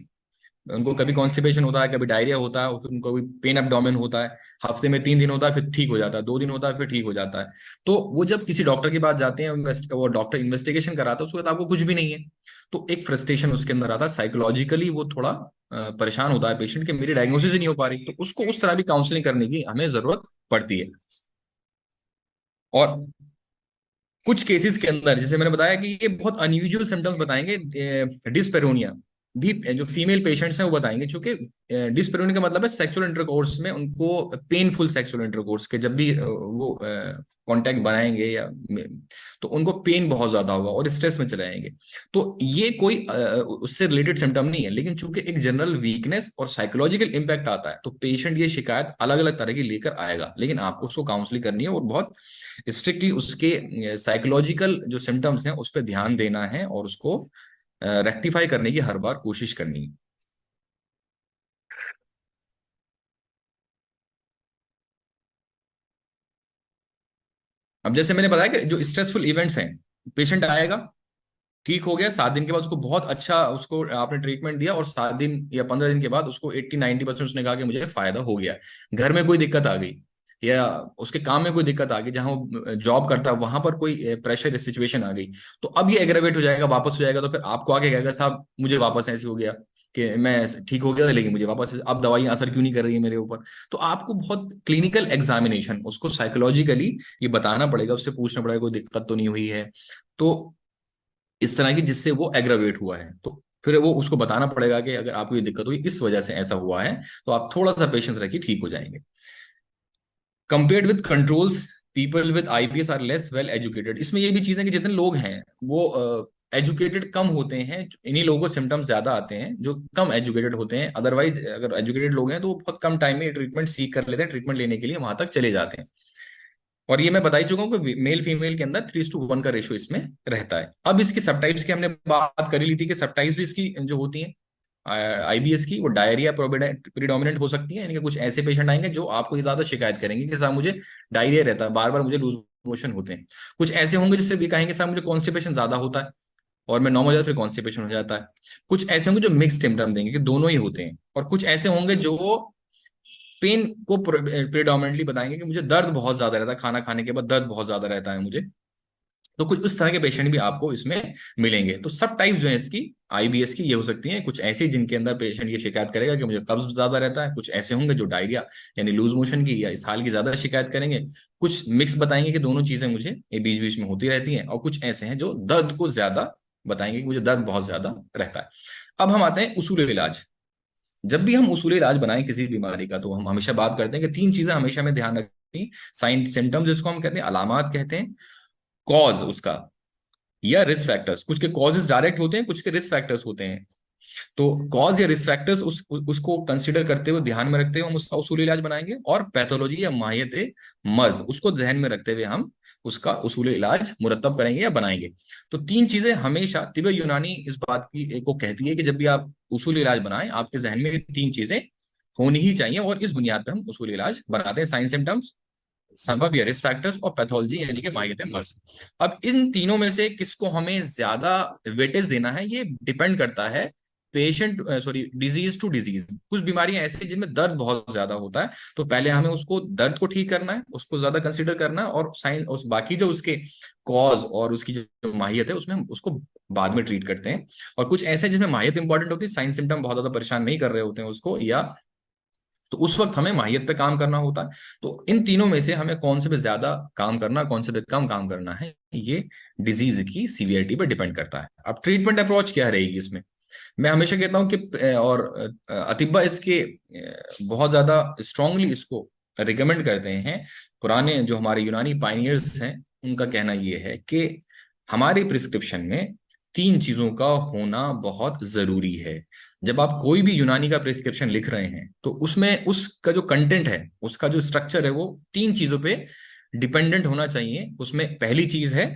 उनको कभी कॉन्स्टिपेशन होता है, कभी डायरिया होता है, और फिर उनको कभी पेन एब्डोमेन होता है, हफ्ते में 3 दिन होता है फिर ठीक हो जाता है, 2 दिन होता है फिर ठीक हो जाता है, तो वो जब किसी डॉक्टर के पास जाते हैं, वो डॉक्टर इन्वेस्टिगेशन कराता है, उसके बाद आपको कुछ भी नहीं है, तो एक फ्रस्ट्रेशन उसके अंदर आता है, साइकोलॉजिकली वो थोड़ा परेशान होता है पेशेंट कि मेरी डायग्नोसिस ही नहीं हो पा रही, तो उसको उस तरह भी काउंसलिंग करने की हमें जरूरत पड़ती है। और कुछ केसेस के अंदर जैसे मैंने बताया कि ये बहुत अनयूजुअल सिम्टम्स बताएंगे, डिस्पेरोनिया, भी जो फीमेल पेशेंट्स हैं वो बताएंगे, क्योंकि डिस्पेरियोनिक का मतलब है सेक्सुअल इंटरकोर्स में उनको पेनफुल सेक्सुअल इंटरकोर्स के जब भी वो कांटेक्ट बनाएंगे या तो उनको पेन बहुत ज्यादा होगा और स्ट्रेस में चले जाएंगे। तो ये कोई उससे रिलेटेड सिम्टम नहीं है, लेकिन चूंकि एक जनरल वीकनेस और साइकोलॉजिकल इंपैक्ट आता है तो पेशेंट ये शिकायत अलग अलग तरह की लेकर आएगा, लेकिन आपको उसको काउंसलिंग करनी है और बहुत स्ट्रिक्टली उसके साइकोलॉजिकल जो सिम्टम्स हैं उस पर ध्यान देना है और उसको रेक्टिफाई करने की हर बार कोशिश करनी है। अब जैसे मैंने बताया कि जो स्ट्रेसफुल इवेंट्स हैं, पेशेंट आएगा, ठीक हो गया, 7 दिन के बाद उसको बहुत अच्छा उसको आपने ट्रीटमेंट दिया और 7 दिन या 15 दिन के बाद उसको 80-90% उसने कहा कि मुझे फायदा हो गया। घर में कोई दिक्कत आ गई या उसके काम में कोई दिक्कत आ गई, जहां वो जॉब करता है वहां पर कोई प्रेशर सिचुएशन आ गई, तो अब ये एग्रेवेट हो जाएगा, वापस हो जाएगा, तो फिर आपको आके कहेगा साहब मुझे वापस ऐसे हो गया कि मैं ठीक हो गया था लेकिन मुझे वापस अब दवाइयां असर क्यों नहीं कर रही है मेरे ऊपर। तो आपको बहुत क्लिनिकल एग्जामिनेशन उसको साइकोलॉजिकली ये बताना पड़ेगा, उससे पूछना पड़ेगा कोई दिक्कत तो नहीं हुई है, तो इस तरह की जिससे वो एग्रावेट हुआ है, तो फिर वो उसको बताना पड़ेगा कि अगर आपको ये दिक्कत हुई इस वजह से ऐसा हुआ है, तो आप थोड़ा सा पेशेंस रखिए, ठीक हो जाएंगे। Compared with controls, people with IBS are less well educated. इसमें ये भी चीज है कि जितने लोग हैं वो एजुकेटेड कम होते हैं, इन्हीं लोगों को सिम्टम्स ज्यादा आते हैं जो कम एजुकेटेड होते हैं। अदरवाइज अगर एजुकेटेड लोग हैं तो वो बहुत कम टाइम में ट्रीटमेंट सीख कर लेते हैं, ट्रीटमेंट लेने के लिए वहां तक चले जाते हैं। और ये मैं बता ही चुका हूँ कि मेल फीमेल के अंदर 3:1 का रेशियो इसमें रहता है। अब इसकी सबटाइप्स की हमने बात करी ली थी कि सबटाइप्स भी इसकी जो होती हैं आईबीएस की, वो डायरिया प्रीडोमिनेंट हो सकती है, यानी कि कुछ ऐसे पेशेंट आएंगे जो आपको ये ज्यादा शिकायत करेंगे कि साहब मुझे डायरिया रहता है, बार बार मुझे लूज मोशन होते हैं। कुछ ऐसे होंगे जिससे भी कहेंगे साहब मुझे कॉन्स्टिपेशन ज्यादा होता है और मैं नॉर्मल जाता फिर कॉन्स्टिपेशन हो जाता है। कुछ ऐसे होंगे जो मिक्स सिम्टम देंगे कि दोनों ही होते हैं, और कुछ ऐसे होंगे जो पेन को प्रिडोमिनेटली बताएंगे कि मुझे दर्द बहुत ज्यादा रहता है, खाना खाने के बाद दर्द बहुत ज्यादा रहता है मुझे। तो कुछ उस तरह के पेशेंट भी आपको इसमें मिलेंगे। तो सब टाइप्स जो है इसकी आईबीएस की ये हो सकती हैं, कुछ ऐसी जिनके अंदर पेशेंट ये शिकायत करेगा कि मुझे कब्ज ज्यादा रहता है, कुछ ऐसे होंगे जो डायरिया यानी लूज मोशन की या इसहाल की ज्यादा शिकायत करेंगे, कुछ मिक्स बताएंगे कि दोनों चीजें मुझे ये बीच बीच में होती रहती हैं, और कुछ ऐसे हैं जो दर्द को ज्यादा बताएंगे कि मुझे दर्द बहुत ज्यादा रहता है। अब हम आते हैं उसूल इलाज। जब भी हम उसूल इलाज बनाएं किसी बीमारी का तो हम हमेशा बात करते हैं कि 3 चीजें हमेशा में ध्यान रखनी। साइन सिम्टम्स जिसको हम कहते हैं, अलामात कहते हैं, कॉज उसका या रिस्क फैक्टर्स। कुछ के कॉजेज डायरेक्ट होते हैं, कुछ के रिस्क फैक्टर्स होते हैं। तो कॉज या रिस्क फैक्टर्स उसको कंसीडर करते हुए, ध्यान में रखते हुए हम उसका उसूल इलाज बनाएंगे, और पैथोलॉजी या माहियत मर्ज उसको ध्यान में रखते हुए हम उसका उसूल इलाज मुरतब करेंगे या बनाएंगे। तो 3 चीजें हमेशा तिब्बत यूनानी इस बात की को कहती है कि जब भी आप उसूल इलाज बनाएं आपके जहन में 3 चीजें होनी ही चाहिए, और इस बुनियाद पर हम उसूल इलाज बनाते हैं। साइन सिम्टम्स, सबब या रिस्क फैक्टर्स, और पैथोलॉजी यानी कि माहियत मर्ज। अब इन तीनों में से किसको हमें ज्यादा वेटेज देना है ये डिपेंड करता है patient sorry disease to disease. कुछ बीमारियां ऐसी हैं जिनमें दर्द बहुत ज्यादा होता है, तो पहले हमें उसको दर्द को ठीक करना है, उसको ज्यादा कंसीडर करना है, और साइन उस बाकी जो उसके कॉज और उसकी जो माहियत है उसमें हम उसको बाद में ट्रीट करते हैं। और कुछ ऐसे जिसमें माहियत इंपॉर्टेंट होती है, साइन सिम्टम बहुत ज्यादा परेशान नहीं कर रहे होते हैं उसको, या तो उस वक्त हमें माहियत पे काम करना होता है। तो इन तीनों में से हमें कौन से पे ज्यादा काम करना, कौन से पे कम काम करना है, ये डिजीज की सीवियरिटी पर डिपेंड करता है। अब ट्रीटमेंट अप्रोच क्या रहेगी इसमें, मैं हमेशा कहता हूं कि और अतिब्बा इसके बहुत ज्यादा स्ट्रांगली इसको रिकमेंड करते हैं। पुराने जो हमारे यूनानी पाइनियर्स हैं उनका कहना यह है कि हमारे प्रिस्क्रिप्शन में 3 चीजों का होना बहुत जरूरी है। जब आप कोई भी यूनानी का प्रिस्क्रिप्शन लिख रहे हैं तो उसमें उसका जो कंटेंट है, उसका जो स्ट्रक्चर है, वो 3 चीजों पे डिपेंडेंट होना चाहिए। उसमें पहली चीज है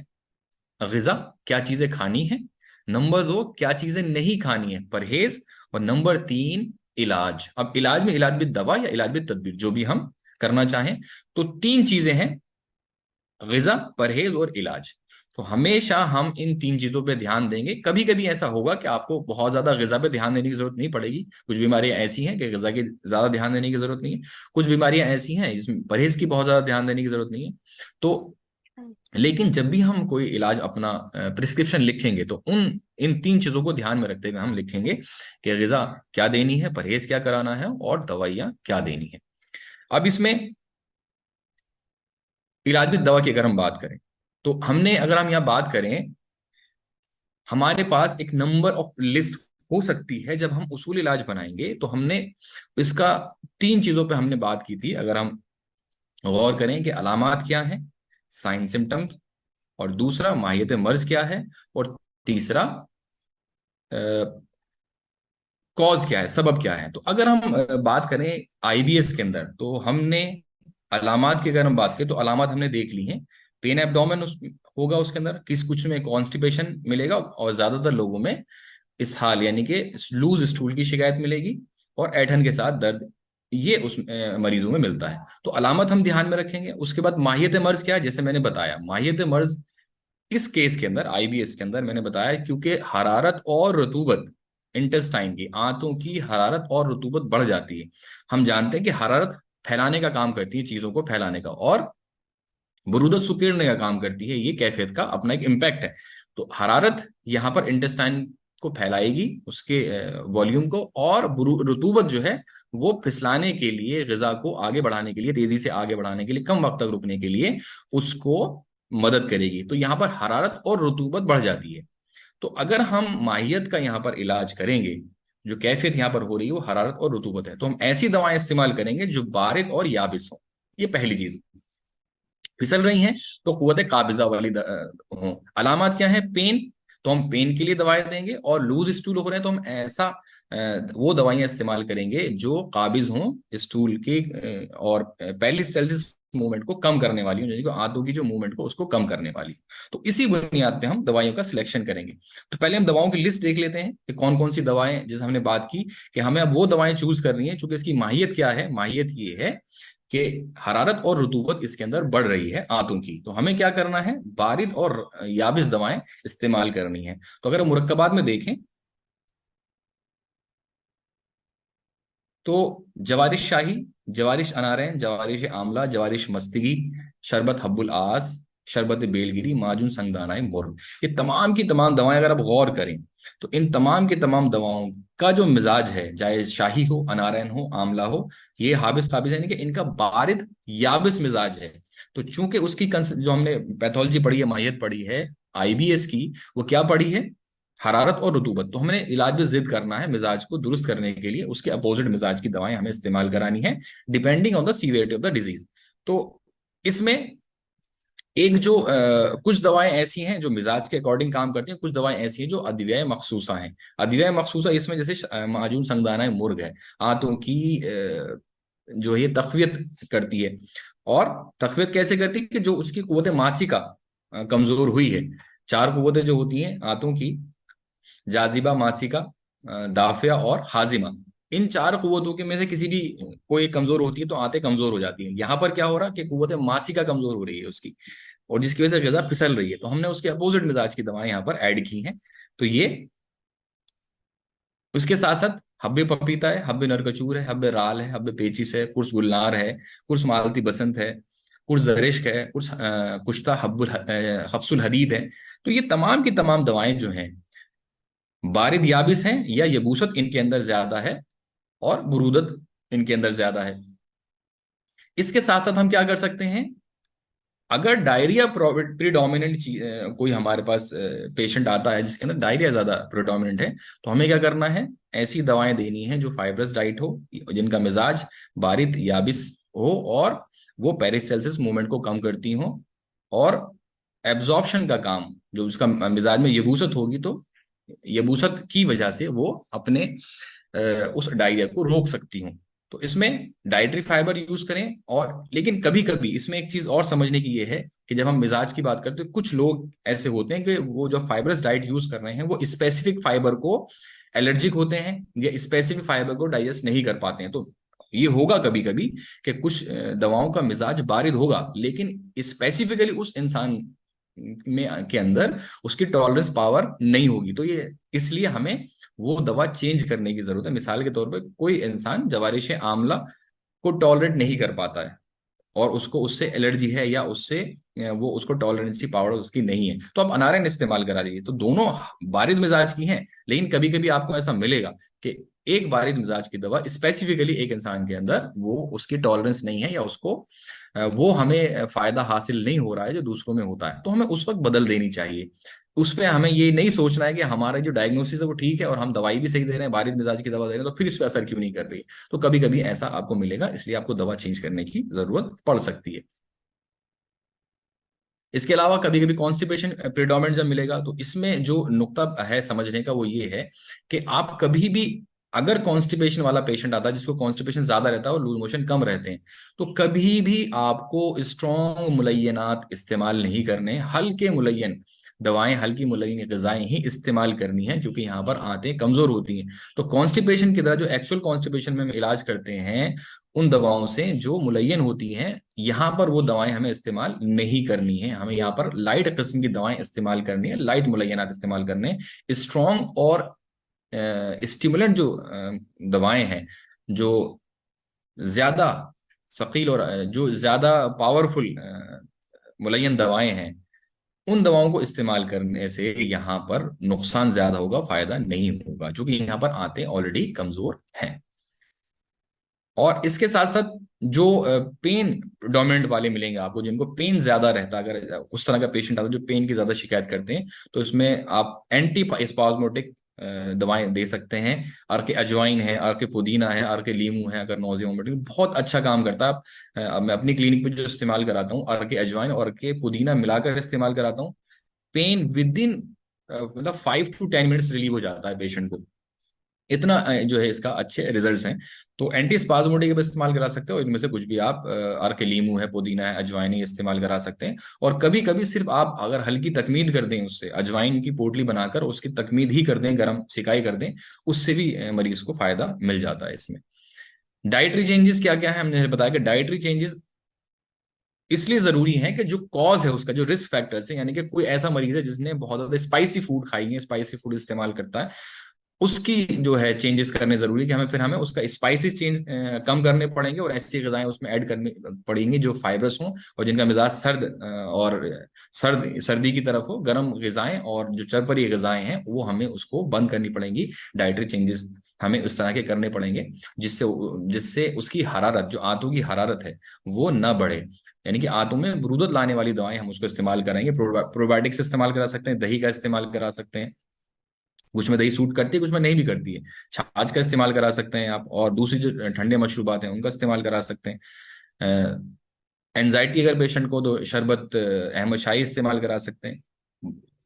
गिजा, क्या चीजें खानी है। नंबर 2, क्या चीजें नहीं खानी है, परहेज। और नंबर 3, इलाज। अब इलाज में इलाज भी दवा या इलाज भी तदबीर, जो भी हम करना चाहें। तो 3 चीजें हैं, गिजा, परहेज और इलाज। तो हमेशा हम इन 3 चीजों पे ध्यान देंगे। कभी कभी ऐसा होगा कि आपको बहुत ज्यादा गिजा पे ध्यान देने की जरूरत नहीं पड़ेगी, कुछ बीमारियां ऐसी हैं कि गिजा की ज्यादा ध्यान देने की जरूरत नहीं है, कुछ बीमारियां ऐसी हैं जिसमें परहेज की बहुत ज्यादा ध्यान देने की जरूरत नहीं है। तो लेकिन जब भी हम कोई इलाज अपना प्रिस्क्रिप्शन लिखेंगे तो उन इन 3 चीजों को ध्यान में रखते हुए हम लिखेंगे कि गिजा क्या देनी है, परहेज क्या कराना है, और दवाइयां क्या देनी है। अब इसमें इलाज में दवा की अगर हम बात करें तो हमने, अगर हम यहाँ बात करें, हमारे पास एक नंबर ऑफ लिस्ट हो सकती है जब हम उसूल इलाज बनाएंगे। तो हमने इसका 3 चीजों पे हमने बात की थी। अगर हम गौर करें कि अलामात क्या है, साइन सिम्टम, और दूसरा माहियत मर्ज क्या है, और तीसरा कॉज क्या है, सबब क्या है। तो अगर हम बात करें आईबीएस के अंदर, तो हमने अलामात की अगर हम बात करें तो अलामात हमने देख ली हैं। पेन एब्डोमेन होगा उसके अंदर, कुछ में कॉन्स्टिपेशन मिलेगा, और ज्यादातर लोगों में इसहाल यानी कि लूज स्टूल की शिकायत मिलेगी, और ऐठन के साथ दर्द, ये उस मरीजों में मिलता है। तो अलामत हम ध्यान में रखेंगे। उसके बाद माहियत मर्ज क्या है, जैसे मैंने बताया माहियत मर्ज इस केस के अंदर, आईबीएस के अंदर मैंने बताया, क्योंकि हरारत और रतूबत, इंटेस्टाइन की, आंतों की हरारत और रतूबत बढ़ जाती है। हम जानते हैं कि हरारत फैलाने का काम करती है, चीजों को फैलाने का, और बरूदत सुकेड़ने का काम करती है। ये कैफियत का अपना एक इम्पैक्ट है। तो हरारत यहाँ पर इंटेस्टाइन को फैलाएगी, उसके वॉल्यूम को, और रतूबत जो है वो फिसलाने के लिए, ग़िज़ा को आगे बढ़ाने के लिए, तेजी से आगे बढ़ाने के लिए, कम वक्त तक रुकने के लिए उसको मदद करेगी। तो यहाँ पर हरारत और रतूबत बढ़ जाती है। तो अगर हम माहियत का यहाँ पर इलाज करेंगे, जो कैफियत यहाँ पर हो रही है वो हरारत और रतूबत है, तो हम ऐसी दवाएं इस्तेमाल करेंगे जो बारिद और याबिस हो। ये पहली चीज। फिसल रही हैं तो कुव्वत काबिजा वाली हों। अलामत क्या है, पेन, तो हम पेन के लिए दवाएं देंगे, और लूज स्टूल हो रहे हैं तो हम ऐसा वो दवाइयां इस्तेमाल करेंगे जो काबिज हों स्टूल के, और पेरिस्टाल्सिस मूवमेंट को कम करने वाली हो, यानी कि आंतों की जो मूवमेंट को उसको कम करने वाली। तो इसी बुनियाद पे हम दवाइयों का सिलेक्शन करेंगे। तो पहले हम दवाओं की लिस्ट देख लेते हैं कि कौन कौन सी दवाएं, जैसे हमने बात की कि हमें अब वो दवाएं चूज करनी है, चूंकि इसकी माहियत क्या है, माहियत ये है कि हरारत और रतूबत इसके अंदर बढ़ रही है आंतों की। तो हमें क्या करना है, बारिद और याबिस दवाएं इस्तेमाल करनी है। तो अगर हम मुरक्कबात में देखें तो जवारिश शाही, जवारिश अनारें, जवारिश आमला, जवारिश मस्तगी, शरबत हब्बुल आस, शरबत बेलगिरी, माजून संगदानाए मुर्ग, ये तमाम की तमाम दवाएं अगर आप गौर करें तो इन तमाम की तमाम दवाओं का जो मिजाज है, चाहे शाही हो, अनारैन हो, आमला हो, ये हाबिस काबिज यानी कि इनका बारिद याबिस मिजाज है। तो चूंकि उसकी जो हमने पैथोलॉजी पढ़ी है, माहियत पढ़ी है आईबीएस की, वो क्या पढ़ी है, हरारत और रतूबत। तो हमने इलाज में जिद करना है मिजाज को दुरुस्त करने के लिए, उसके अपोजिट मिजाज की दवाएं हमें इस्तेमाल करानी है depending on the severity of the disease. तो इसमें एक जो कुछ दवाएं ऐसी हैं जो मिजाज के अकॉर्डिंग काम करती हैं, कुछ दवाएं ऐसी हैं जो अदविया मखसूसा हैं। अदविया मखसूसा इसमें जैसे माजून संगदाना मुर्ग है, आंतों की जो है तकवियत करती है। और तकवियत कैसे करती है कि जो उसकी कुव्वत मासिका कमजोर हुई है, 4 कुव्वतें जो होती हैं आंतों की, जाजिबा, मासिका, दाफिया और हाजिमा, इन 4 कुव्वतों के में से किसी भी कोई एक कमजोर होती है तो आंतें कमजोर हो जाती हैं। यहाँ पर क्या हो रहा है कि कुव्वत मासिका कमजोर हो रही है उसकी, और जिसकी वजह से ग़िज़ा फिसल रही है। तो हमने उसके अपोजिट मिजाज की दवाएं यहाँ पर ऐड की हैं। तो ये उसके साथ साथ हब्बे पपीता है, हब्बे नरकचूर है, हब्बे राल है, हब्बे पेचिस है, कुर्स गुलनार है, कुर्स मालती बसंत है, कुर्स जरिश्क है, कुर्स कुश्ता हफ्सुल हदीद है। तो ये तमाम की तमाम दवाएं जो हैं बारिद याबिस हैं, या यबूसत इनके अंदर ज्यादा है और बुरूदत इनके अंदर ज्यादा है। इसके साथ साथ हम क्या कर सकते हैं, अगर डायरिया प्रीडोमिनेंट कोई हमारे पास पेशेंट आता है जिसके अंदर डायरिया ज्यादा प्रीडोमिनेंट है, तो हमें क्या करना है, ऐसी दवाएं देनी है जो फाइब्रस डाइट हो, जिनका मिजाज बारिद याबिस हो, और वो पेरिस्टाल्सिस मूवमेंट को कम करती हो, और एब्जॉर्प्शन का काम, जो उसका मिजाज में यबूसत होगी तो यबूसत की वजह से वो अपने उस डायरिया को रोक सकती हूँ। तो इसमें डाइटरी फाइबर यूज करें। और लेकिन कभी कभी इसमें एक चीज और समझने की ये है कि जब हम मिजाज की बात करते हैं, कुछ लोग ऐसे होते हैं कि वो जो फाइबरस डाइट यूज कर रहे हैं वो स्पेसिफिक फाइबर को एलर्जिक होते हैं, या स्पेसिफिक फाइबर को डाइजेस्ट नहीं कर पाते हैं। तो ये होगा कभी कभी कि कुछ दवाओं का मिजाज बारिद होगा, लेकिन स्पेसिफिकली उस इंसान में के अंदर उसकी टॉलरेंस पावर नहीं होगी। तो ये इसलिए हमें वो दवा चेंज करने की जरूरत है। मिसाल के तौर पे कोई इंसान जवारिश आमला को टॉलरेट नहीं कर पाता है, और उसको उससे एलर्जी है, या उससे वो उसको टॉलरेंसी पावर उसकी नहीं है, तो आप अनारन इस्तेमाल करा दीजिए। तो दोनों बारिद मिजाज की हैं, लेकिन कभी कभी आपको ऐसा मिलेगा कि एक बारिद मिजाज की दवा स्पेसिफिकली एक इंसान के अंदर वो उसकी टॉलरेंस नहीं है, या उसको वो हमें फायदा हासिल नहीं हो रहा है जो दूसरों में होता है, तो हमें उस वक्त बदल देनी चाहिए। उसमें हमें ये नहीं सोचना है कि हमारा जो डायग्नोसिस है वो ठीक है और हम दवाई भी सही दे रहे हैं, बारिश मिजाज की दवा दे रहे हैं, तो फिर इस पर असर क्यों नहीं कर रही। तो कभी कभी ऐसा आपको मिलेगा, इसलिए आपको दवा चेंज करने की जरूरत पड़ सकती है। इसके अलावा कभी कभी कॉन्स्टिपेशन प्रिडोमिनेंट जब मिलेगा, तो इसमें जो नुक्ता है समझने का वो ये है कि आप कभी भी, अगर कॉन्स्टिपेशन वाला पेशेंट आता है जिसको कॉन्स्टिपेशन ज्यादा रहता है और लूज मोशन कम रहते हैं, तो कभी भी आपको स्ट्रॉन्ग मुलय्यनात इस्तेमाल नहीं करने, हल्के मुलय्यन दवाएं, हल्की मुलय्यन गजाएं ही इस्तेमाल करनी है, क्योंकि यहाँ पर आते कमजोर होती हैं। तो कॉन्स्टिपेशन की तरह जो एक्चुअल कॉन्स्टिपेशन में हम इलाज करते हैं उन दवाओं से जो मुलय्यन होती हैं, यहाँ पर वो दवाएं हमें इस्तेमाल नहीं करनी है। हमें यहाँ पर लाइट किस्म की दवाएं इस्तेमाल करनी है, लाइट मुलय्यनात इस्तेमाल करने हैं। स्ट्रॉन्ग और स्टिमुलेंट जो दवाएं हैं, जो ज्यादा सकील और जो ज्यादा पावरफुल मुलय्यन दवाएं हैं, उन दवाओं को इस्तेमाल करने से यहाँ पर नुकसान ज्यादा होगा, फायदा नहीं होगा, क्योंकि यहाँ पर आते ऑलरेडी कमजोर हैं। और इसके साथ साथ जो पेन डोमिनेंट वाले मिलेंगे आपको, जिनको पेन ज्यादा रहता है, अगर उस तरह का पेशेंट आता है जो पेन की ज्यादा शिकायत करते हैं, तो इसमें आप एंटी स्पाज्मोटिक दवाएं दे सकते हैं। अर्के अजवाइन है, अर्के पुदीना है, अर्के लीमू है, अगर नोजिया वोमिटिंग बहुत अच्छा काम करता है। मैं अपनी क्लिनिक में जो इस्तेमाल कराता हूँ, अर्के अजवाइन और अर्के पुदीना मिलाकर इस्तेमाल कराता हूँ। पेन विद इन मतलब 5 to 10 मिनट्स रिलीव हो जाता है पेशेंट को। इतना जो है इसका अच्छे रिजल्ट्स हैं। तो एंटी स्पाज्मोटिक भी इस्तेमाल करा सकते हो, इनमें से कुछ भी आप, अर्के लीमू है, पुदीना है, अजवाइन है, इस्तेमाल करा सकते हैं। और कभी कभी सिर्फ आप अगर हल्की तकमीद कर दें, उससे अजवाइन की पोटली बनाकर उसकी तकमीद ही कर दें, गर्म सिकाई कर दें, उससे भी मरीज को फायदा मिल जाता है इसमें। डाइटरी चेंजेस क्या क्या है, हमने बताया कि डाइटरी चेंजेस इसलिए जरूरी है कि जो कॉज है उसका, जो रिस्क फैक्टर्स है, यानी कि कोई ऐसा मरीज है जिसने बहुत ज्यादा स्पाइसी फूड खाई है, स्पाइसी फूड इस्तेमाल करता है, उसकी जो है चेंजेस करने जरूरी है कि हमें उसका स्पाइसी चेंज कम करने पड़ेंगे, और ऐसी गजाएं उसमें ऐड करनी पड़ेंगी जो फाइबरस हों और जिनका मिजाज सर्द और सर्दी की तरफ हो। गर्म गजाएं और जो चरपरी गजाएं हैं वो हमें उसको बंद करनी पड़ेंगी। डाइटरी चेंजेस हमें उस तरह के करने पड़ेंगे जिससे जिससे उसकी हरारत, जो आंतों की हरारत है, वो न बढ़े। यानी कि आंतों में बरूदत लाने वाली दवाएं हम उसको इस्तेमाल करेंगे। प्रोबायोटिक्स इस्तेमाल करा सकते हैं, दही का इस्तेमाल करा सकते हैं, कुछ में दही सूट करती है, कुछ में नहीं भी करती है। छाछ का इस्तेमाल करा सकते हैं आप, और दूसरी जो ठंडे मशरूबात हैं उनका इस्तेमाल करा सकते हैं। एंजाइटी अगर पेशेंट को, तो शरबत अहमद शाही इस्तेमाल करा सकते हैं।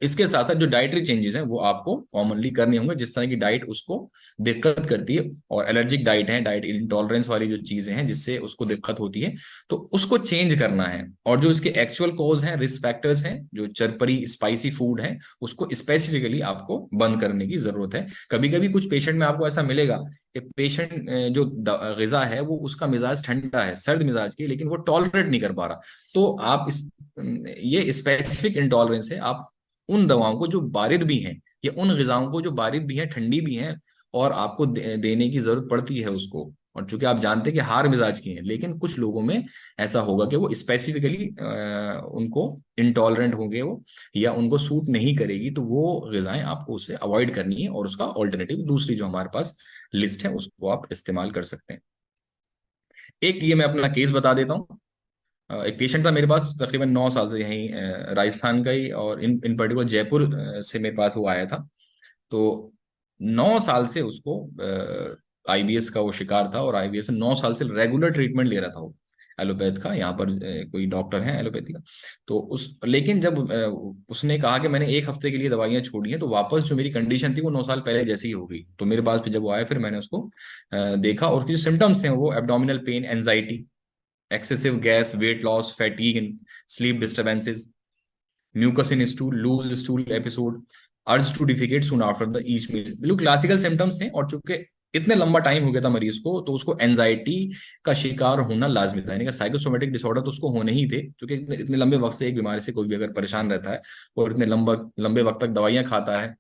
इसके साथ साथ जो डाइटरी चेंजेस हैं वो आपको कॉमनली करने होंगे, जिस तरह की डाइट उसको दिक्कत करती है, और एलर्जिक डाइट है, डाइट इंटॉलरेंस वाली जो चीजें हैं जिससे उसको दिक्कत होती है, तो उसको चेंज करना है। और जो इसके एक्चुअल कॉज हैं, रिस्क फैक्टर्स हैं, जो चरपरी स्पाइसी फूड है, उसको स्पेसिफिकली आपको बंद करने की जरूरत है। कभी कभी कुछ पेशेंट में आपको ऐसा मिलेगा कि पेशेंट जो गिजा है वो उसका मिजाज ठंडा है, सर्द मिजाज की, लेकिन वो टॉलरेट नहीं कर पा रहा। तो आप ये स्पेसिफिक इंटॉलरेंस है। आप उन दवाओं को जो बारिद भी हैं, या उन ग़िज़ाओं को जो बारिद भी हैं, ठंडी भी हैं, और आपको देने की जरूरत पड़ती है उसको। और चूंकि आप जानते हैं कि हार मिजाज की हैं, लेकिन कुछ लोगों में ऐसा होगा कि वो स्पेसिफिकली उनको इंटॉलरेंट होंगे वो, या उनको सूट नहीं करेगी, तो वो ग़िज़ाएं आपको उसे अवॉइड करनी है, और उसका ऑल्टरनेटिव दूसरी जो हमारे पास लिस्ट है उसको आप इस्तेमाल कर सकते हैं। एक ये मैं अपना केस बता देता हूँ। एक पेशेंट था मेरे पास तकरीबन 9 साल से, यहीं राजस्थान का ही, और इन पर्टिकुलर जयपुर से मेरे पास वो आया था। तो 9 साल से उसको आईबीएस का वो शिकार था, और आईबीएस में 9 साल से रेगुलर ट्रीटमेंट ले रहा था वो, एलोपैथ का। यहाँ पर कोई डॉक्टर है एलोपैथी का। तो लेकिन जब उसने कहा कि मैंने 1 हफ्ते के लिए दवाइयां छोड़ी हैं, तो वापस जो मेरी कंडीशन थी वो 9 साल पहले जैसी ही हो गई। तो मेरे पास फिर जब वो आया, फिर मैंने उसको देखा, और उसके जो सिम्टम्स थे वो abdominal pain, anxiety, excessive gas, weight loss, fatigue and sleep disturbances, mucus in stool, loose stool episode, urge to defecate soon after the each meal। बिल्कुल क्लासिकल सिम्टम्स थे। और चूंकि इतने लंबा टाइम हो गया था मरीज को, तो उसको एंजाइटी का शिकार होना लाजमी था, यानी कि साइकोसोमेटिक डिसऑर्डर तो उसको होने ही थे, क्योंकि इतने लंबे वक्त से एक बीमारी से कोई भी अगर परेशान रहता है और इतने लंबे वक्त तक दवाइयां खाता है,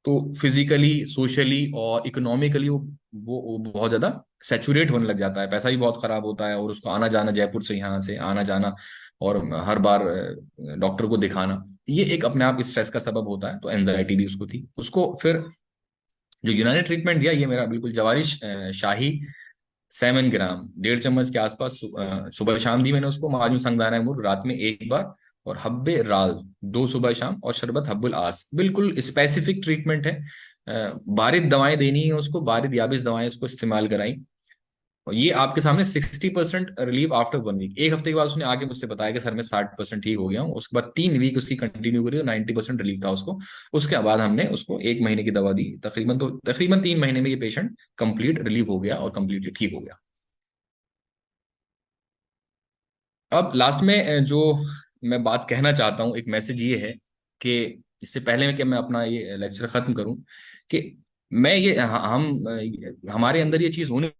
तो फिजिकली, सोशली और इकोनॉमिकली वो बहुत ज्यादा सेचुरेट होने लग जाता है। पैसा भी बहुत खराब होता है, और उसको आना जाना, जयपुर से यहाँ से आना जाना, और हर बार डॉक्टर को दिखाना, ये एक अपने आप स्ट्रेस का सबब होता है। तो एंजाइटी भी उसको थी। उसको फिर जो यूनानी ट्रीटमेंट दिया, ये मेरा बिल्कुल जवारिश शाही 7 ग्राम 1.5 चम्मच के आसपास सुबह शाम दी मैंने उसको। माजून संगदाना है मुर्ग, रात में एक बार, और हब्बे राल 2 सुबह शाम, और शरबत हब्बुल आस। बिल्कुल स्पेसिफिक ट्रीटमेंट है। बारिद दवाएं देनी है उसको, बारिद याबिस दवाएं उसको इस्तेमाल कराई। और ये आपके सामने 60% रिलीव आफ्टर 1 वीक। एक हफ्ते के बाद उसने आके मुझसे बताया कि सर मैं 60% ठीक हो गया हूँ। उसके बाद 3 वीक उसकी कंटिन्यू करी और 90% रिलीव था उसको। उसके बाद हमने उसको 1 महीने की दवा दी तकरीबन, तो तकरीबन 3 महीने में ये पेशेंट कंप्लीट रिलीव हो गया और कंप्लीटली ठीक हो गया। अब लास्ट में जो मैं बात कहना चाहता हूँ, एक मैसेज ये है कि इससे पहले में कि मैं अपना ये लेक्चर खत्म करूं, कि मैं ये हम हमारे अंदर ये चीज होनी,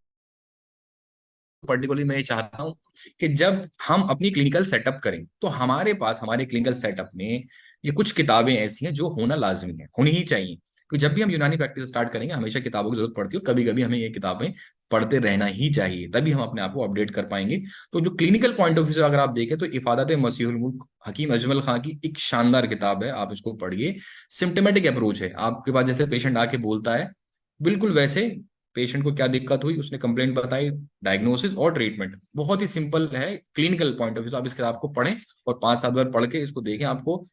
पर्टिकुलरली मैं ये चाहता हूं कि जब हम अपनी क्लिनिकल सेटअप करें तो हमारे पास हमारे क्लिनिकल सेटअप में ये कुछ किताबें ऐसी हैं जो होना लाजमी है, होनी ही चाहिए। क्योंकि जब भी हम यूनानी प्रैक्टिस स्टार्ट करेंगे हमेशा किताबों की जरूरत पड़ती है, कभी कभी हमें ये किताबें पढ़ते रहना ही चाहिए, तभी हम अपने आप को अपडेट कर पाएंगे। तो जो क्लिनिकल पॉइंट ऑफ व्यू से अगर आप देखें तो इफादत मसीहुल मुल्क हकीम अजमल खां की एक शानदार किताब है, आप इसको पढ़िए। सिम्टमेटिक अप्रोच है, आपके पास जैसे पेशेंट आके बोलता है बिल्कुल वैसे पेशेंट को क्या दिक्कत हुई, उसने कंप्लेंट बताई, डायग्नोसिस और ट्रीटमेंट बहुत ही सिंपल है क्लिनिकल पॉइंट ऑफ व्यू से। आप इस किताब को पढ़ें और 5-7 बार पढ़ के इसको देखें। आपको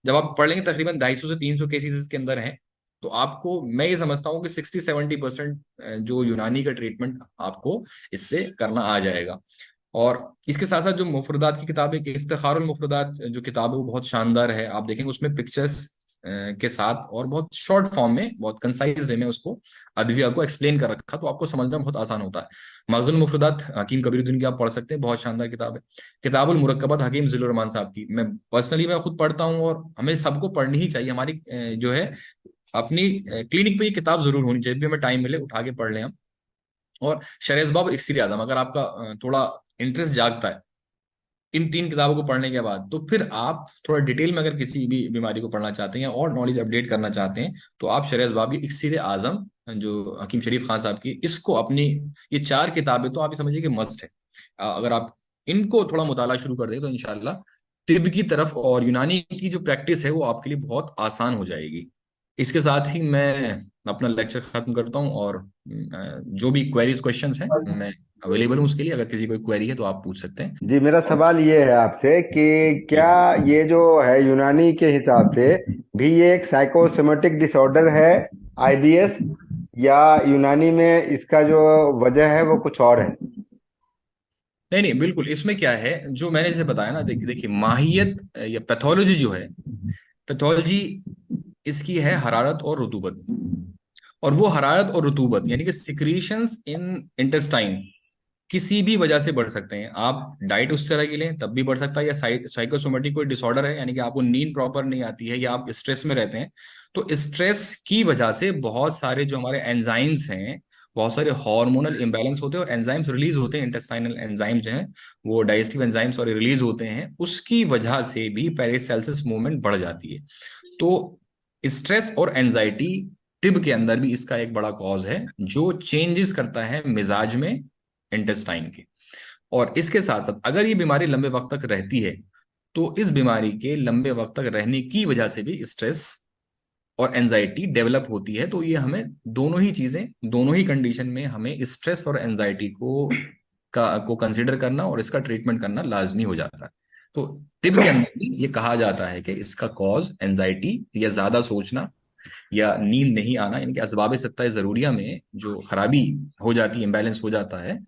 जब आप पढ़ लेंगे तकरीबन 250 से 300 केसेस इसके अंदर हैं, तो आपको मैं ये समझता हूँ कि 60-70% जो यूनानी का ट्रीटमेंट आपको इससे करना आ जाएगा। और इसके साथ साथ जो मुफरदात की किताब है, इफ्तिखारुल मुफरदात जो किताब है वो बहुत शानदार है। आप देखेंगे उसमें पिक्चर्स के साथ और बहुत शॉर्ट फॉर्म में, बहुत कंसाइज वे में उसको अद्विया को एक्सप्लेन कर रखा, तो आपको समझना बहुत आसान होता है। मगजुल मुफरदात हकीम कबीरुद्दीन की आप पढ़ सकते हैं, बहुत शानदार किताब है। किताबुल मुरक्कबात हकीम जिल्लुर रहमान साहब की मैं पर्सनली मैं खुद पढ़ता हूँ, और हमें सबको पढ़नी ही चाहिए। हमारी जो है अपनी क्लिनिक पे ये किताब जरूर होनी चाहिए, भी हमें टाइम मिले उठा के पढ़ लें हम। और शरहजबाब इक्सिर आजम, अगर आपका थोड़ा इंटरेस्ट जागता है इन 3 किताबों को पढ़ने के बाद, तो फिर आप थोड़ा डिटेल में अगर किसी भी बीमारी को पढ़ना चाहते हैं और नॉलेज अपडेट करना चाहते हैं, तो आप शरहजबाब इक्सिर आजम जो हकीम शरीफ खान साहब की, इसको अपनी ये 4 किताबें तो आप ये समझिए कि मस्ट है। अगर आप इनको थोड़ा मुताला शुरू कर दें तो इंशाल्लाह तिब की तरफ और यूनानी की जो प्रैक्टिस है वो आपके लिए बहुत आसान हो जाएगी। इसके साथ ही मैं अपना लेक्चर खत्म करता हूँ, और जो भी क्वेरीज क्वेश्चंस हैं मैं अवेलेबल हूँ उसके लिए। अगर किसी कोई क्वेरी है तो आप पूछ सकते हैं। जी, मेरा सवाल ये है आपसे कि जी। क्या ये जो है यूनानी के हिसाब से भी ये एक साइकोसोमेटिक डिसऑर्डर है, आईबीएस, या यूनानी में इसका जो वजह है वो कुछ और है? नहीं नहीं, बिल्कुल इसमें क्या है जो मैंने जैसे बताया ना, देखिए माहियत या पैथोलॉजी जो है, पैथोलॉजी इसकी है हरारत और रुतूबत। और वो हरारत और रुतूबत यानी कि सिक्रीशंस इन इंटेस्टाइन किसी भी वजह से बढ़ सकते हैं। आप डाइट उस तरह की लें तब भी बढ़ सकता है, या साइकोसोमेटिक कोई डिसऑर्डर है यानी कि आपको नींद प्रॉपर नहीं आती है, या आप स्ट्रेस में रहते हैं, तो स्ट्रेस की वजह से बहुत सारे जो हमारे एंजाइम्स हैं, बहुत सारे हार्मोनल इम्बैलेंस होते हैं और एंजाइम्स रिलीज होते हैं, इंटेस्टाइनल एंजाइम्स जो हैं वो डाइजेस्टिव एंजाइम्स और रिलीज होते हैं, उसकी वजह से भी पेरिसेल्सिस मूवमेंट बढ़ जाती है। तो स्ट्रेस और एंजाइटी टिब के अंदर भी इसका एक बड़ा कॉज है जो चेंजेस करता है मिजाज में इंटेस्टाइन के। और इसके साथ साथ अगर ये बीमारी लंबे वक्त तक रहती है, तो इस बीमारी के लंबे वक्त तक रहने की वजह से भी स्ट्रेस और एंजाइटी डेवलप होती है। तो ये हमें दोनों ही चीजें, दोनों ही कंडीशन में हमें स्ट्रेस और एंजाइटी को कंसिडर करना और इसका ट्रीटमेंट करना लाजमी हो जाता है। तो तिब के अंदर भी ये कहा जाता है कि इसका कॉज एंजाइटी या ज्यादा सोचना या नींद नहीं आना, यानी कि असबाब सत्ता जरूरिया में जो खराबी हो जाती है, इम्बैलेंस हो जाता है,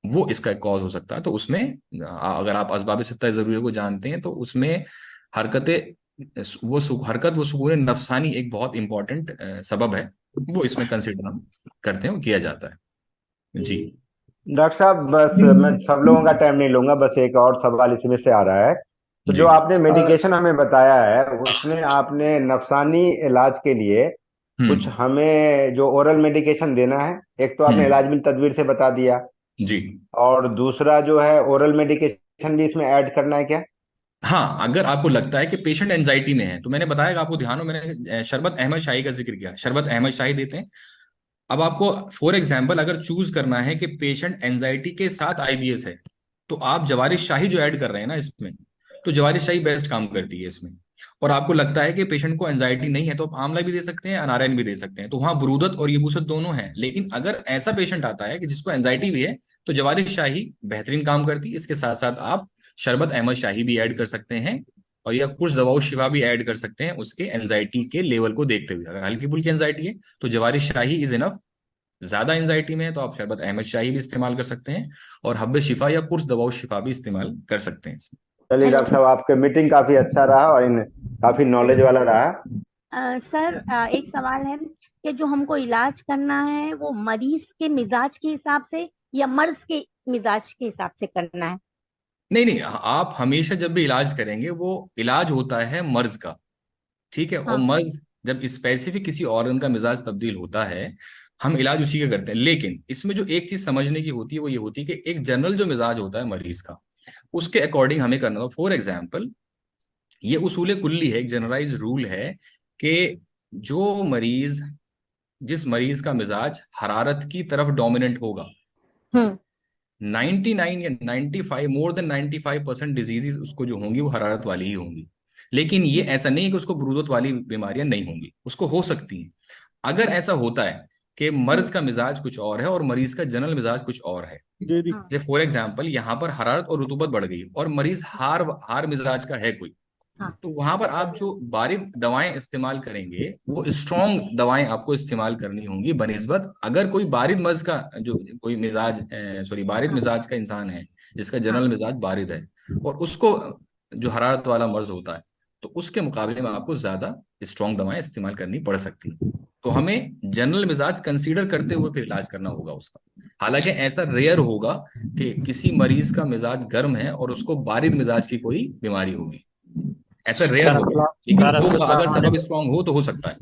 वो इसका एक कॉज हो सकता है। तो उसमें अगर आप असबाब सित्ता ज़रूरिया को जानते हैं तो उसमें हरकतें, हरकत वो सुकून नफसानी एक बहुत इंपॉर्टेंट सबब है, वो इसमें कंसिडर हम करते हैं, वो किया जाता है। जी डॉक्टर साहब, बस मैं सब लोगों का टाइम नहीं लूंगा, बस एक और सवाल इसमें से आ रहा है। तो जी। जो आपने मेडिकेशन हमें बताया है उसमें आपने नफसानी इलाज के लिए कुछ हम्म। हमें जो ओरल मेडिकेशन देना है, एक तो आपने हम्म। इलाज बिल तदवीर से बता दिया, जी। और दूसरा जो है ओरल मेडिकेशन भी इसमें ऐड करना है क्या? हाँ, अगर आपको लगता है कि पेशेंट एंजाइटी में है, तो मैंने बताया कि आपको ध्यान हो, मैंने शरबत अहमद शाही का जिक्र किया, शरबत अहमद शाही देते हैं। अब आपको फॉर एग्जाम्पल अगर चूज करना है कि पेशेंट एंजाइटी के साथ आईबीएस है, तो आप जवारिश शाही जो ऐड कर रहे हैं ना इसमें, तो जवारिश शाही बेस्ट काम करती है इसमें। और आपको लगता है कि पेशेंट को एंजाइटी नहीं है, तो आप आंवला भी दे सकते हैं, अनारन भी दे सकते हैं, तो वहां बुरूदत और यबूसत दोनों है। लेकिन अगर ऐसा पेशेंट आता है कि जिसको एंजाइटी भी है, तो जवारिश शाही बेहतरीन काम करती है। इसके साथ साथ आप शरबत अहमद शाही भी ऐड कर सकते हैं और या कुछ दवाओं शिफा भी ऐड कर सकते हैं उसके एंजाइटी के लेवल को देखते हुए। अगर हल्की फुल्की एंजाइटी है तो जवारिश शाही इज इनफ। ज्यादा एंजाइटी में है तो आप शरबत अहमद शाही भी इस्तेमाल कर सकते हैं, और हब्बे शिफा या कुछ दवाओं शिफा भी इस्तेमाल कर सकते हैं इसमें। चलिए डॉक्टर साहब, आपके मीटिंग काफी अच्छा रहा और काफी नॉलेज वाला रहा। सर, एक सवाल है कि जो हमको इलाज करना है वो मरीज के मिजाज के हिसाब से या मर्ज के मिजाज के हिसाब से करना है? नहीं नहीं, आप हमेशा जब भी इलाज करेंगे वो इलाज होता है मर्ज का, ठीक है। और हाँ। मर्ज जब स्पेसिफिक किसी ऑर्गन का मिजाज तब्दील होता है, हम इलाज उसी का करते हैं। लेकिन इसमें जो एक चीज समझने की होती है वो ये होती है कि एक जनरल जो मिजाज होता है मरीज का, उसके अकॉर्डिंग हमें करना होगा। फॉर एग्जाम्पल, ये उसूल कुल्ली है, एक जनरलाइज रूल है कि जो मरीज जिस मरीज का मिजाज हरारत की तरफ डोमिनेंट होगा, हम्म 99 या 95, मोर देन 95% डिजीजेज उसको जो होंगी वो हरारत वाली ही होंगी। लेकिन ये ऐसा नहीं है कि उसको बुरूदत वाली बीमारियां नहीं होंगी, उसको हो सकती हैं। अगर ऐसा होता है कि मर्ज का मिजाज कुछ और है और मरीज का जनरल मिजाज कुछ और है, हाँ। जैसे फॉर एग्जाम्पल यहाँ पर हरारत और रुतूबत बढ़ गई और मरीज हार मिजाज का है कोई, हाँ। तो वहां पर आप जो बारीद दवाएं इस्तेमाल करेंगे वो स्ट्रॉन्ग दवाएं आपको इस्तेमाल करनी होंगी बनिस्बत। अगर कोई बारिद मर्ज का जो कोई मिजाज बारिद हाँ। मिजाज का इंसान है जिसका हाँ। जनरल मिजाज बारिद है और उसको जो हरारत वाला मर्ज होता है, तो उसके मुकाबले में आपको ज्यादा स्ट्रॉन्ग दवाएं इस्तेमाल करनी पड़ सकती है। तो हमें जनरल मिजाज कंसीडर करते हुए फिर इलाज करना होगा उसका। हालांकि ऐसा रेयर होगा कि किसी मरीज का मिजाज गर्म है और उसको बारिद मिजाज की कोई बीमारी होगी, ऐसा रेयर सर होगा। लेकिन सर होगा, अगर अस्सलाम सबब स्ट्रांग हो तो हो सकता है।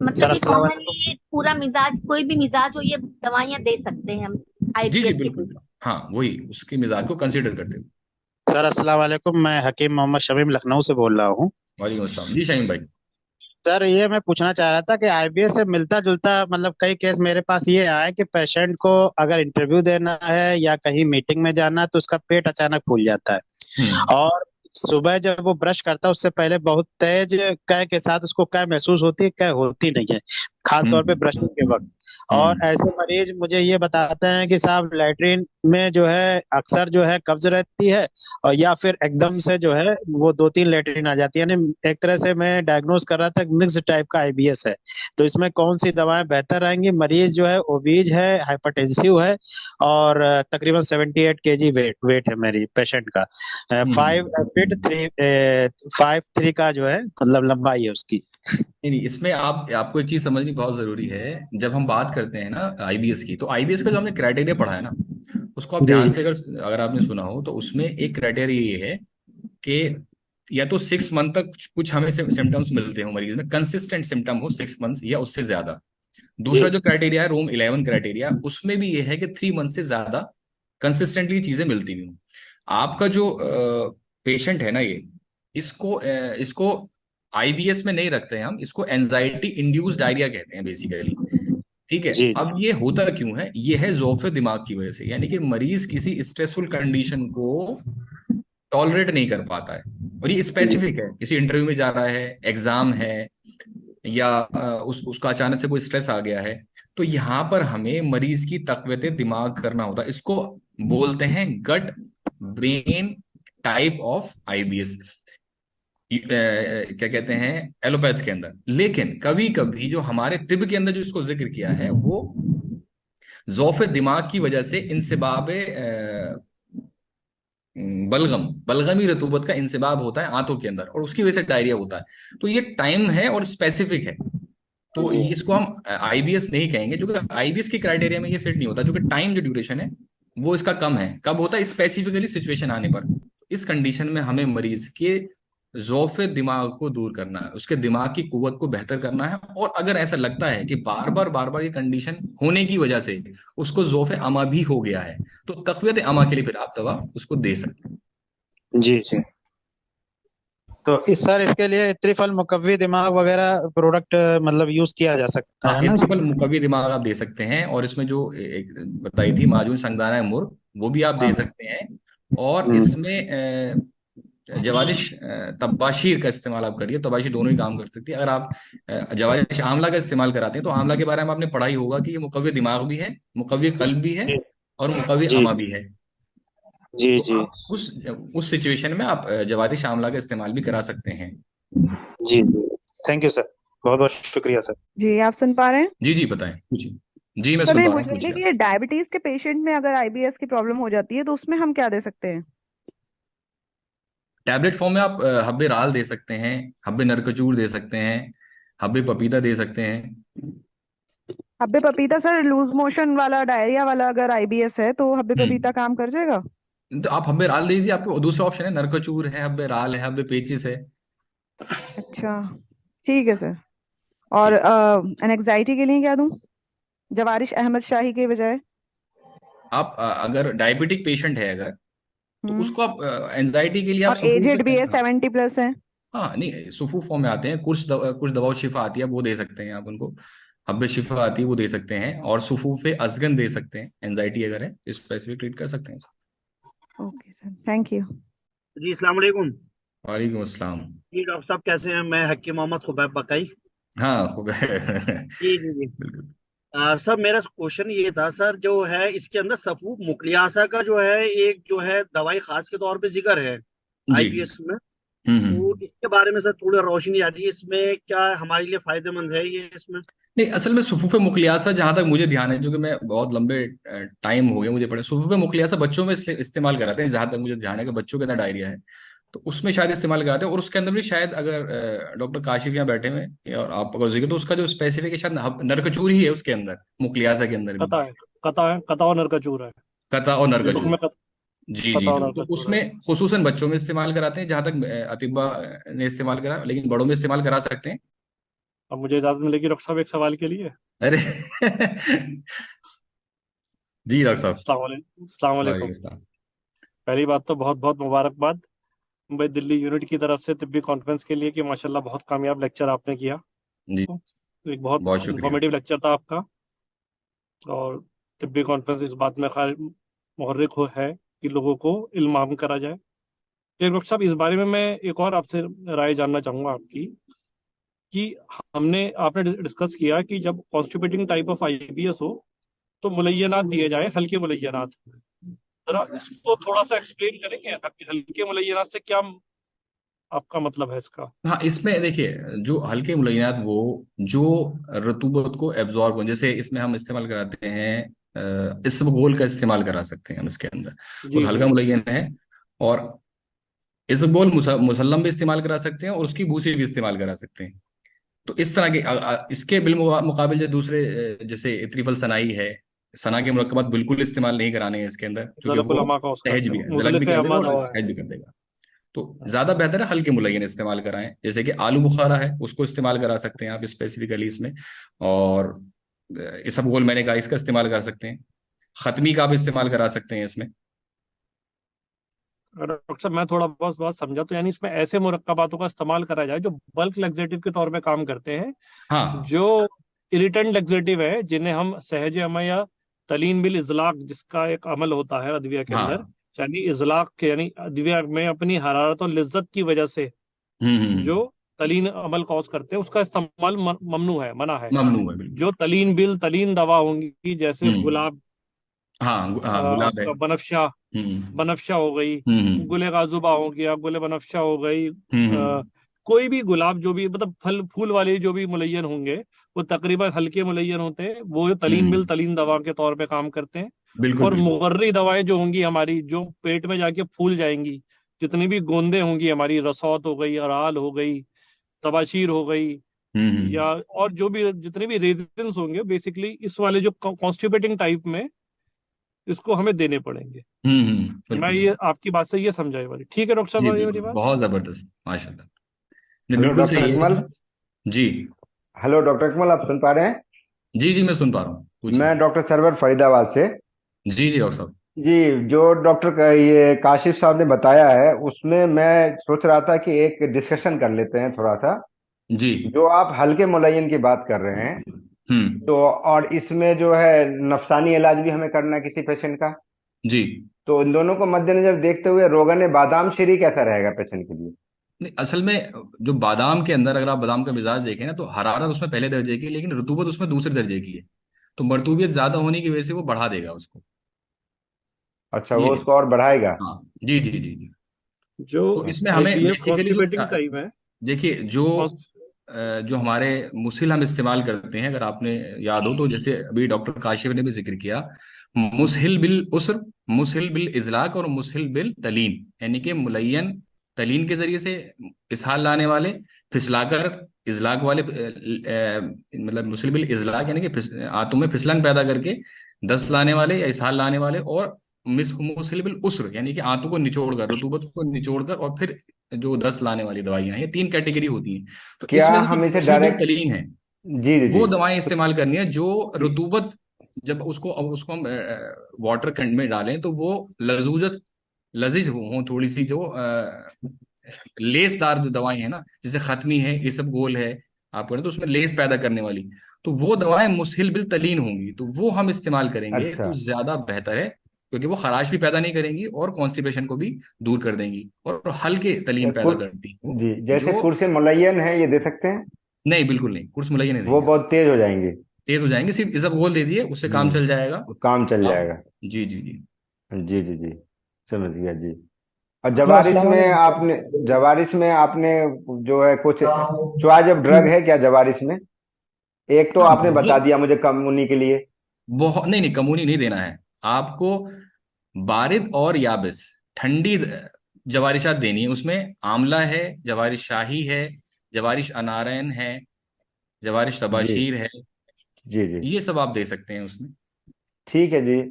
मतलब ये अस्सलाम कॉमनली ये पूरा मिजाज, कोई भी मिजाज हो ये दवाइयां दे सकते हैं हम जी जी आईबीएस के बिल्कुल, लिए? हाँ वही उसकी मिजाज को कंसीडर करते हुए। सर अस्सलाम वालेकुम, मैं हकीम मोहम्मद शमीम लखनऊ से बोल रहा हूँ। वालेकुम अस्सलाम जी शाहीन भाई। सर ये मैं पूछना चाह रहा था कि आईबीएस से मिलता जुलता मतलब कई केस मेरे पास ये आए कि पेशेंट को अगर इंटरव्यू देना है या कहीं मीटिंग में जाना है तो उसका पेट अचानक फूल जाता है और सुबह जब वो ब्रश करता है उससे पहले बहुत तेज कै के साथ उसको कै महसूस होती है, कै होती नहीं है, खास तौर पे ब्रशिंग के वक्त। और ऐसे मरीज मुझे ये बताते हैं कि साहब लैट्रिन में जो है अक्सर जो है कब्ज रहती है और या फिर एकदम से जो है वो 2-3 लैट्रिन आ जाती है। यानी एक तरह से मैं डायग्नोज कर रहा था मिक्स टाइप का आईबीएस है। तो इसमें कौन सी दवाएं बेहतर रहेंगी? मरीज जो है ओबीज है, हाइपरटेंसिव है और तकरीबन 78 केजी वेट है मेरी पेशेंट का। 5'3" का जो है मतलब लंबाई है उसकी। नहीं, इसमें आपको एक चीज समझनी बहुत जरूरी है। जब हम बात करते हैं ना आईबीएस की, तो आईबीएस का जो हमने क्राइटेरिया पढ़ा है ना, उसको आप ध्यान से अगर आपने सुना हो तो उसमें एक क्राइटेरिया ये है कि या तो 6 मंथ तक कुछ हमें सिम्टम्स मिलते हो मरीज में, कंसिस्टेंट सिम्टम हो 6 मंथ या उससे ज्यादा। दूसरा जो क्राइटेरिया है रोम 11 क्राइटेरिया, उसमें भी ये है कि 3 मंथ से ज्यादा कंसिस्टेंटली चीजें मिलती नहीं हो। आपका जो पेशेंट है ना, ये इसको आईबीएस में नहीं रखते हैं हम, इसको एंजाइटी इंड्यूस्ड डायरिया कहते हैं बेसिकली, ठीक है। जी अब ये होता क्यों है? ये है ज़ौफ़े दिमाग की वजह से, यानी कि मरीज किसी स्ट्रेसफुल कंडीशन को टॉलरेट नहीं कर पाता है। और ये स्पेसिफिक है, किसी इंटरव्यू में जा रहा है, एग्जाम है, या उसका अचानक से कोई स्ट्रेस आ गया है, तो यहाँ पर हमें मरीज की तकवीत दिमाग करना होता है। इसको बोलते हैं gut brain type of IBS, क्या कहते हैं एलोपैथ के अंदर। लेकिन कभी कभी जो हमारे तिब के अंदर जो इसको जिक्र किया है वो ज़ौफ़े दिमाग की वजह से इंसिबाब बलगमी रतूबत का इंसिबाब होता है आंतों के अंदर और उसकी वजह से डायरिया होता है। तो ये टाइम है और स्पेसिफिक है, तो इसको हम आईबीएस नहीं कहेंगे, जो कि आईबीएस की क्राइटेरिया में ये फिट नहीं होता, जो कि टाइम जो ड्यूरेशन है वो इसका कम है। कब होता है? स्पेसिफिकली सिचुएशन आने पर। इस कंडीशन में हमें मरीज के ज़ौफ़े दिमाग को दूर करना है, उसके दिमाग की कुव्वत को बेहतर करना है। और अगर ऐसा लगता है कि बार बार ये कंडीशन होने की वजह से उसको ज़ौफ़े अमा भी हो गया है, तो तक़वियत अमा के लिए फिर आप दवा उसको दे सकते हैं। जी जी। तो सर इसके लिए त्रिफल मुकव्वी दिमाग वगैरह प्रोडक्ट मतलब यूज किया जा सकता हाँ, है ना? ट्रिपल मुकव्वी दिमाग आप दे सकते हैं, और इसमें जो एक बताई थी माजून संगदाना मुर, वो भी आप दे हाँ। सकते हैं। और इसमें जवालिश तबाशीर का इस्तेमाल आप करिए, तबाशीर दोनों ही काम कर सकती है। अगर आप जवालिश आंवला का इस्तेमाल कराते हैं तो आंवला के बारे में आपने पढ़ा ही होगा कि ये मुकव्वी दिमाग भी है, मुकव्वी कल्ब भी है जी और मुकव्वी जी अमा भी है। जी तो जी आप उस सिचुएशन में आप जवारिश आंवला का इस्तेमाल भी करा सकते हैं। जी जी। थैंक यू सर, बहुत बहुत शुक्रिया सर। जी आप सुन पा रहे हैं? जी जी बताएं, पूछिए। जी मैं सर सुन मैं ये पा रहा पूछ हूँ, रही थी पूछिए कि आप। ये डायबिटीज के पेशेंट में अगर आईबीएस की प्रॉब्लम हो जाती है तो उसमें हम क्या दे सकते हैं? टैबलेट फॉर्म में आप हब्बे राल दे सकते हैं, हब्बे नरकचूर दे सकते हैं, हब्बे पपीता दे सकते हैं। हब्बे पपीता सर लूज मोशन वाला डायरिया वाला अगर आईबीएस है तो हब्बे पपीता हम्म काम कर जाएगा? तो आप हब्बे राल दे दीजिए, आपको दूसरा ऑप्शन है नरकचूर है, हब्बे राल है, हब्बे पेचिस है। अच्छा ठीक है सर। और जी एनेक्साइटी के लिए क्या दूं जवारिश अहमद शाही के बजाय? आप अगर डायबिटिक पेशेंट है अगर, तो हम्म। उसको आप एंजाइटी के लिए आप और सुफूफ, एजेड भी है, हाँ 70+ है। हाँ, नहीं सुफूफ फॉर्म में आते हैं, कुछ दवाओं शिफा आती है वो दे सकते हैं आप उनको। हब्बे शिफा आती है वो दे सकते हैं, और सुफूफ अजगन दे सकते हैं, एंजाइटी अगर है स्पेसिफिक ट्रीट कर सकते हैं। Okay sir thank you. जी अस्सलाम वालेकुम। वालेकुम अस्सलाम। जी डॉक्टर साहब कैसे हैं? मैं हकीम मोहम्मद खुबैब बकाई। हाँ खूब जी जी जी। बिल्कुल। सर मेरा क्वेश्चन ये था सर, जो है इसके अंदर सफूक मुखलियासा का जो है एक जो है दवाई खास के तौर पे जिक्र है जी। आईबीएस में, तो हम्म। इसके बारे में सर थोड़ा रोशनी आ रही है, इसमें क्या हमारे लिए फायदेमंद है ये इसमें? नहीं असल में सुफूफ मुखलियासा जहां तक मुझे ध्यान है, जो कि मैं बहुत लंबे टाइम हो गए मुझे पढ़े, सुफूफ मुखलियासा बच्चों में इस्तेमाल कराते हैं, जहां तक मुझे ध्यान है कि बच्चों के अंदर डायरिया है तो उसमें शायद इस्तेमाल कराते हैं। और उसके अंदर भी शायद अगर डॉक्टर काशिफ यहाँ बैठे हुए हैं और आप अगर जिक्र, तो उसका जो स्पेसिफिक है शायद नरकचूर ही है उसके अंदर, मुखलियासा के अंदर भी कता है, कता और नरकचूर है। कता और ये बुक नरकचूर। में जी जी, कता और तो नरकचूर है। उसमें खुसूसन बच्चों में इस्तेमाल कराते हैं, जहां तक अतिबा ने इस्तेमाल करा, लेकिन बड़ों में इस्तेमाल करा सकते हैं। अब मुझे इजाजत मिलेगी डॉक्टर साहब एक सवाल के लिए? अरे जी डॉक्टर साहब। अस्सलाम वालेकुम वालेकुम। अस्सलाम। पहली बात तो बहुत बहुत मुबारकबाद मुंबई दिल्ली यूनिट की तरफ से तिब्बी कॉन्फ्रेंस के लिए कि माशाल्लाह बहुत कामयाब लेक्चर आपने किया। जी तो एक बहुत बहुत शुक्रिया। इंफॉर्मेटिव लेक्चर था आपका। और तिब्बी कॉन्फ्रेंस इस बात में मुहर्रिक है कि लोगों को इल्म आम करा जाए। एक डॉक्टर साहब इस बारे में मैं एक और आपसे राय जानना चाहूंगा आपकी, कि आपने डिस्कस किया कि जब कॉन्स्टिपेटिंग टाइप ऑफ आईबीएस हो तो मुलय्यनात दिए जाए, हल्के मुलय्यनात। जरा इसको थोड़ा सा एक्सप्लेन करेंगे, हल्के मुलय्यनात से क्या आपका मतलब है इसका? हाँ इसमें देखिए, जो हल्के मुलय्यनात वो जो रतूबत को एब्जॉर्ब हो, जैसे इसमें हम इस्तेमाल कराते हैं इसबगोल का इस्तेमाल करा सकते हैं हम इसके अंदर, वो जी हल्का जी मुलय्यन है। और इसबगोल मुसल्लम भी इस्तेमाल करा सकते हैं और उसकी भूसी भी इस्तेमाल करा सकते हैं। तो इस तरह के इसके मुकाबिल जो दूसरे जैसे इत्रिफल सनाई है, सना के मुरक्कबात बिल्कुल इस्तेमाल नहीं कराने हैं इसके अंदर, क्योंकि जलकुल वो अमा का उसका सहज भी है, जलक भी मुज़लिफ़ कर देगा अमा और दवा है। सहज भी कर देगा। तो ज्यादा बेहतर है हल्के मुलय्यन इस्तेमाल कराएं, जैसे कि आलू बुखारा है उसको इस्तेमाल करा सकते हैं आप स्पेसिफिकली इसमें। और इसबगोल मैंने कहा इसका इस्तेमाल कर सकते हैं, खत्मी का आप इस्तेमाल करा सकते हैं इसमें। डॉक्टर साहब मैं थोड़ा बहुत बात समझा, तो यानी इसमें ऐसे मुरक्कबातों का इस्तेमाल करा जाए जो बल्क लेक्सेटिव के तौर पे काम करते हैं, हाँ जो इरिटेंट लेक्सेटिव है, जिन्हें हम सहज अमा या तलीन बिल इजलाक, जिसका एक अमल होता है अदविया के अंदर, हाँ। यानी इजलाक के, यानी अदविया में अपनी हरारत और लिज्जत की वजह से जो हम्म। तलीन अमल कॉज करते हैं उसका इस्तेमाल ममनू है, मना है। ममनू है बिल्कुल। जो तलीन बिल तलीन दवा होंगी, जैसे हम्म। गुलाब, हाँ हाँ गुलाब है। आपका बनफशा, हम्म बनफशा हो गई, हम्म गुले गाजुबा हो गया, गुले बनफशा हो गई, हम्म कोई भी गुलाब, जो भी मतलब फल फूल वाले जो भी मुलय्यन होंगे वो तकरीबन हल्के मुलय्यन होते हैं, वो तलीन बिल हम्म, तलीन दवा के तौर पे काम करते हैं। बिल्कुल और बिल्कुल। मुगर्री दवाएं जो होंगी हमारी, जो पेट में जाके फूल जाएंगी, जितनी भी गोंदे होंगी हमारी, रसौत हो गई, अराल हो गई, तबाशीर हो गई, या हम्म और जो भी जितने भी रेजिडेंस होंगे, बेसिकली इस वाले जो कॉन्स्टिपेटिंग टाइप में इसको हमें देने पड़ेंगे। मैं बिल्कुल ये आपकी बात से ये समझा ये वाली, ठीक है डॉक्टर जी साहब ये मेरी बिल्कुल, बात? बहुत जबरदस्त माशाल्लाह। नहीं हेलो बिल्कुल डॉक्टर सही अकमल। है। जी हेलो डॉक्टर अकमल, आप सुन पा रहे हैं? जी जी मैं सुन पा रहा हूँ, पूछिए। मैं डॉक्टर सरवर फरीदाबाद से। जी जी डॉक्टर साहब। जी, जो डॉक्टर का ये काशिफ साहब ने बताया है उसमें मैं सोच रहा था कि एक डिस्कशन कर लेते हैं थोड़ा सा। जी। जो आप हल्के मुलय्यन की बात कर रहे हैं, हम्म। तो और इसमें जो है नफसानी इलाज भी हमें करना है किसी पेशेंट का, जी। तो इन दोनों को मद्देनजर देखते हुए रोगन बादाम शीरी कैसा रहेगा पेशेंट के लिए? नहीं असल में जो बादाम के अंदर, अगर आप बादाम का मिजाज देखें ना, तो हरारत उसमें पहले दर्जे की है, लेकिन रतूबत उसमें दूसरे दर्जे की है। तो मरतूबियत ज्यादा होने की वजह से वो बढ़ा देगा उसको। अच्छा, ये वो है। उसको और बढ़ाएगा। हाँ जी जी जी जी। जो तो इसमें हमें आईबीएस बेसिकली जो कॉन्स्टिपेटिंग टाइप है, देखिए जो हमारे मुसिल हम इस्तेमाल करते हैं, अगर आपने याद हो तो, जैसे अभी डॉक्टर काशिफ ने भी जिक्र किया, मुसहिल बिल उसर, मुसहिल बिल इजलाक और मुसहिल बिल तलीन, यानी कि मुलय्यन तलीन के जरिए से इसहाल लाने वाले, फिसलाकर इजलाक वाले, मतलब मुसहिल बिल इजलाक यानी कि आंतों में फिसलन पैदा करके दस्त लाने वाले या इसहाल लाने वाले, और मुसहिल बिल उसर यानी कि आंतों को निचोड़कर, रुतूबत को निचोड़कर और फिर जो दस्त लाने वाली दवाइयां, ये 3 कैटेगरी होती हैं। तो क्या इसमें से जो हम इसे मुसहिल बिल डायरेक्ट? तलीन है, जी जी जी। वो दवाएं तो इस्तेमाल करनी है जो रुतूबत, जब उसको हम वाटर कंड में डालें तो वो लजूजत लजीज हो थोड़ी सी, जो लेसदार जो दवाएं हैं ना, जैसे खत्मी है, ये सब गोल है, आप करें तो उसमें लेस पैदा करने वाली, तो वो दवाएं मुसहिल बिल तलीन होंगी, तो वो हम इस्तेमाल करेंगे अच्छा, तो ज्यादा बेहतर है, क्योंकि वो खराश भी पैदा नहीं करेंगी और कॉन्स्टिपेशन को भी दूर कर देंगी और हल्के तलीन पैदा कुर करती हैं वो, जी, जैसे जो कुर्से मुलय्यन है, ये दे सकते हैं? नहीं, बिल्कुल नहीं, कुर्स मुलैया नहीं वो देंगे आप, बहुत तेज हो जाएंगे। तेज हो जाएंगे, सिर्फ इसबगोल दे दिए उससे काम चल जाएगा। काम चल आप जाएगा। जी जी जी। जी जी जी, समझ गया जी। और हेलो, अस्सलाम वालेकुम सर। जवारिस में आपने जो है कुछ चॉइस ऑफ ड्रग है क्या जवारिस में? एक तो हाँ आपने बता बहुत दिया मुझे कम के लिए। बहुत, नहीं नहीं, कमूनी नहीं देना है आपको, बारिद और याबिस ठंडी जवारिशात देनी है। उसमें आंवला है, जवारिश शाही है, जवारिश अनारैन है, जवारिश जी तबाशीर है, जी जी, ये सब आप दे सकते हैं उसमें। ठीक है जी।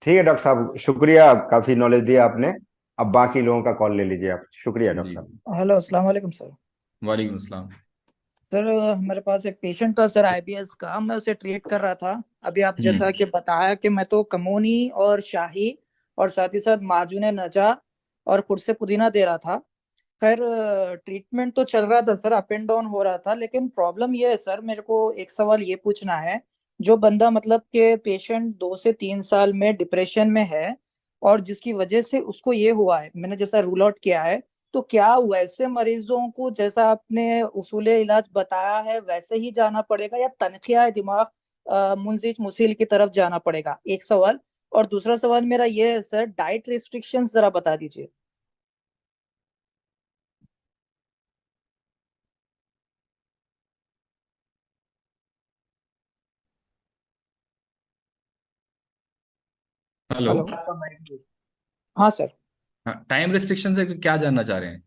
ठीक है डॉक्टर साहब, शुक्रिया, काफी नॉलेज दिया आपने। अब बाकी लोगों का कॉल ले लीजिए आप। शुक्रिया डॉक्टर जी, साहब। हेलो, अस्सलाम वालेकुम सर। वालेकुम अस्सलाम। सर, मेरे पास एक पेशेंट था सर, आईबीएस का। मैं उसे ट्रीट कर रहा था। अभी आप जैसा हम्म। कि बताया कि मैं तो कमोनी और शाही और साथ ही साथ माजून नजा और कुर्से पुदीना दे रहा था। खैर, ट्रीटमेंट तो चल रहा था सर, अप एंड डाउन हो रहा था। लेकिन प्रॉब्लम ये है सर, मेरे को एक सवाल ये पूछना है। जो बंदा मतलब कि पेशेंट 2 से 3 साल में डिप्रेशन में है और जिसकी वजह से उसको ये हुआ है, मैंने जैसा रूल आउट किया है, तो क्या वैसे मरीजों को जैसा आपने उसूले इलाज बताया है वैसे ही जाना पड़ेगा या तनखिया दिमाग मुंजिज मुसील की तरफ जाना पड़ेगा? एक सवाल। और दूसरा सवाल मेरा ये है सर, डाइट रिस्ट्रिक्शंस जरा बता दीजिए। हेलो। हेलो। हाँ सर। हाँ, टाइम रिस्ट्रिक्शन से क्या जानना चाह रहे हैं?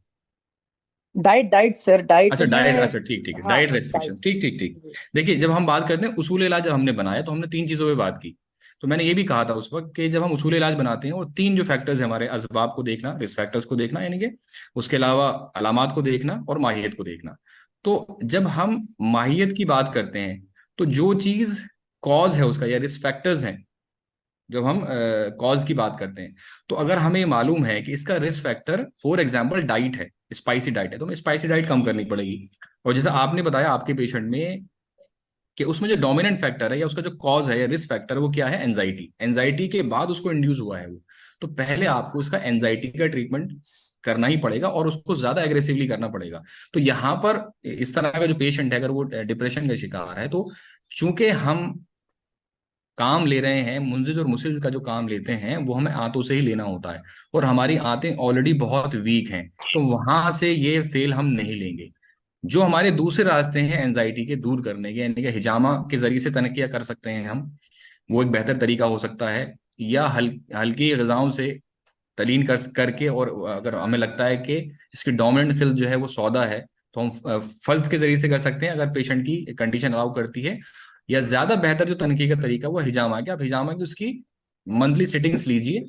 डाइट डाइट सर, डाइट अच्छा डाइट, में। अच्छा ठीक ठीक है, हाँ, डाइट रेस्ट्रिक्शन, डाइट। ठीक ठीक ठीक। जी। देखिए, जब हम बात करते हैं उसूल इलाज, जब हमने बनाया तो हमने 3 चीजों पे बात की। तो मैंने ये भी कहा था उस वक्त कि जब हम उसूल इलाज बनाते हैं, और 3 जो फैक्टर्स हैं हमारे, असबाब को देखना, रिस्क फैक्टर्स को देखना, यानी कि उसके अलावा अलामात को देखना और माहियत को देखना। तो जब हम माहियत की बात करते हैं, तो जो चीज कॉज है उसका या रिस्क फैक्टर्स हैं, जब हम कॉज की बात करते हैं, तो अगर हमें मालूम है कि इसका risk factor for example diet है, स्पाइसी डाइट है, तो हमें स्पाइसी डाइट कम करनी पड़ेगी। और जैसा आपने बताया आपके पेशेंट में कि उसमें जो डोमिनेंट फैक्टर है या उसका जो कॉज है या रिस्क फैक्टर है वो क्या है, एंजाइटी। एंजाइटी के बाद उसको इंड्यूस हुआ है वो, तो पहले आपको उसका एंजाइटी का ट्रीटमेंट करना ही पड़ेगा और उसको ज्यादा एग्रेसिवली करना पड़ेगा। तो यहाँ पर इस तरह का जो पेशेंट है, अगर वो डिप्रेशन का शिकार है, तो चूंकि हम काम ले रहे हैं, मुंजिज और मुसिल का जो काम लेते हैं वो हमें आंतों से ही लेना होता है, और हमारी आंतें ऑलरेडी बहुत वीक हैं, तो वहां से ये फेल हम नहीं लेंगे। जो हमारे दूसरे रास्ते हैं एंजाइटी के दूर करने के, यानी कि हिजामा के जरिए से तनकिया कर सकते हैं हम, वो एक बेहतर तरीका हो सकता है, या हल्की ग़िज़ाओं से तलीन करके, और अगर हमें लगता है कि इसकी डोमिनेंट फिल्म जो है वो सौदा है, तो हम फज्द के जरिए से कर सकते हैं, अगर पेशेंट की कंडीशन अलाउ करती है। या ज्यादा बेहतर जो तनकी का तरीका वो हिजामा है, आप हिजामा की उसकी मंथली सिटिंग्स लीजिए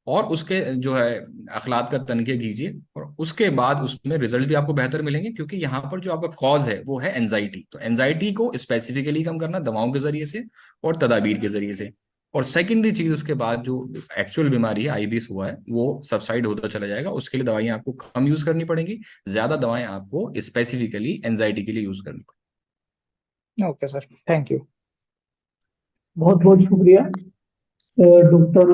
और उसके जो है अखलात का तनकीह कीजिए, और उसके बाद उसमें रिजल्ट भी आपको बेहतर मिलेंगे, क्योंकि यहाँ पर जो आपका कॉज है वो है एंजाइटी। तो एंजाइटी को स्पेसिफिकली कम करना दवाओं के जरिए से और तदाबीर के जरिए से। और सेकेंडरी चीज, उसके बाद जो एक्चुअल बीमारी है, आईबीएस हुआ है, वो सबसाइड होता चला जाएगा, उसके लिए दवाइयां आपको कम यूज करनी पड़ेंगी, ज्यादा दवाएं आपको स्पेसिफिकली एंजाइटी के लिए यूज करनी पड़ेंगी। Okay sir, thank you. बहुत बहुत शुक्रिया डॉक्टर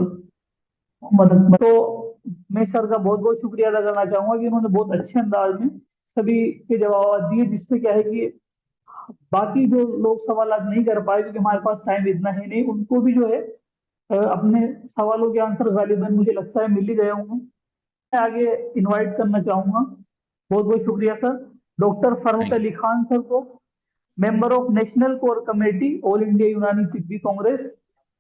मोहम्मद अकमल। तो मैं सर का बहुत बहुत शुक्रिया अदा करना चाहूंगा कि उन्होंने बहुत अच्छे अंदाज में सभी के जवाब दिए, जिससे क्या है कि बाकी जो लोग सवाल नहीं कर पाए क्योंकि हमारे पास टाइम इतना है नहीं, उनको भी जो है अपने सवालों के आंसर गालिबन मुझे लगता है मिल ही गए होंगे। मैं आगे इनवाइट करना चाहूंगा। बहुत बहुत शुक्रिया sir, doctor Farhat thank you. Ali Khan sir को, member of national core committee all India Unani Tibbi congress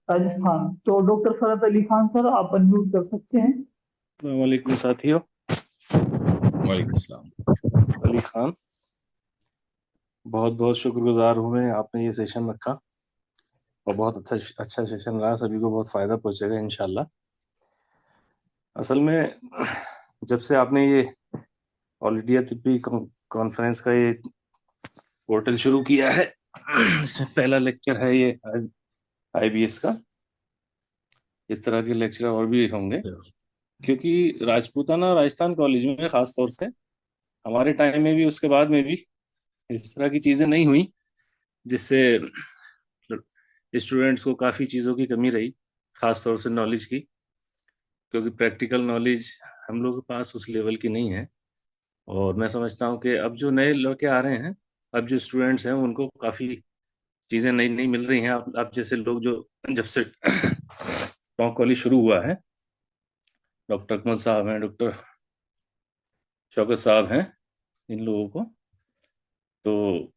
Rajasthan. तो डॉक्टर फरहत अली खान सर, आप अनम्यूट कर सकते हैं। अस्सलाम वालेकुम साथियों। वालेकुम अस्सलाम। अली खान, बहुत बहुत शुक्रगुजार हूँ मैं, आपने ये सेशन रखा और बहुत अच्छा सेशन रहा, सभी को बहुत फायदा पहुंचेगा इंशाल्लाह। असल में जब से आपने ये ऑल इंडिया तिब्बी कॉन्फ्रेंस का ये पोर्टल शुरू किया है, इसमें पहला लेक्चर है ये आईबीएस का। इस तरह के लेक्चर और भी होंगे, क्योंकि राजपूताना राजस्थान कॉलेज में खास तौर से हमारे टाइम में भी, उसके बाद में भी इस तरह की चीजें नहीं हुई, जिससे स्टूडेंट्स को काफी चीजों की कमी रही, खास तौर से नॉलेज की, क्योंकि प्रैक्टिकल नॉलेज हम लोगों के पास उस लेवल की नहीं है। और मैं समझता हूँ कि अब जो नए लड़के आ रहे हैं, अब जो स्टूडेंट्स हैं, उनको काफी चीजें नई नई मिल रही हैं। आप जैसे लोग जो जब से टॉक कॉलेज शुरू हुआ है, डॉक्टर अकमल साहब हैं, डॉक्टर शौकत साहब हैं, इन लोगों को तो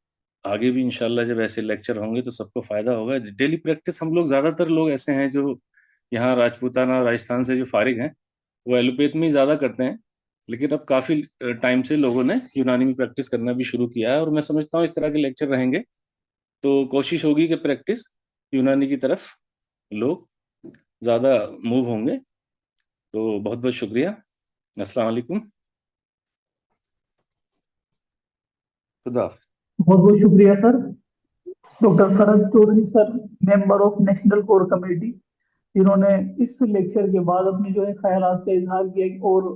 आगे भी इंशाल्लाह जब ऐसे लेक्चर होंगे तो सबको फायदा होगा। डेली प्रैक्टिस हम लोग, ज्यादातर लोग ऐसे हैं जो यहाँ राजपूताना राजस्थान से जो फारिग हैं, वो एलोपैथ में ही ज्यादा करते हैं, लेकिन अब काफी टाइम से लोगों ने यूनानी में प्रैक्टिस करना भी शुरू किया है। और मैं समझता हूँ इस तरह के लेक्चर रहेंगे तो कोशिश होगी कि प्रैक्टिस यूनानी की तरफ लोग ज्यादा मूव होंगे। तो बहुत बहुत शुक्रिया। अस्सलाम वालेकुम। खुदा हाफिज। बहुत बहुत शुक्रिया sir, doctor Sharad Chaudhary sir, member of national core committee, जिन्होंने इस लेक्चर के बाद अपने जो है ख्यालात का इजहार किया और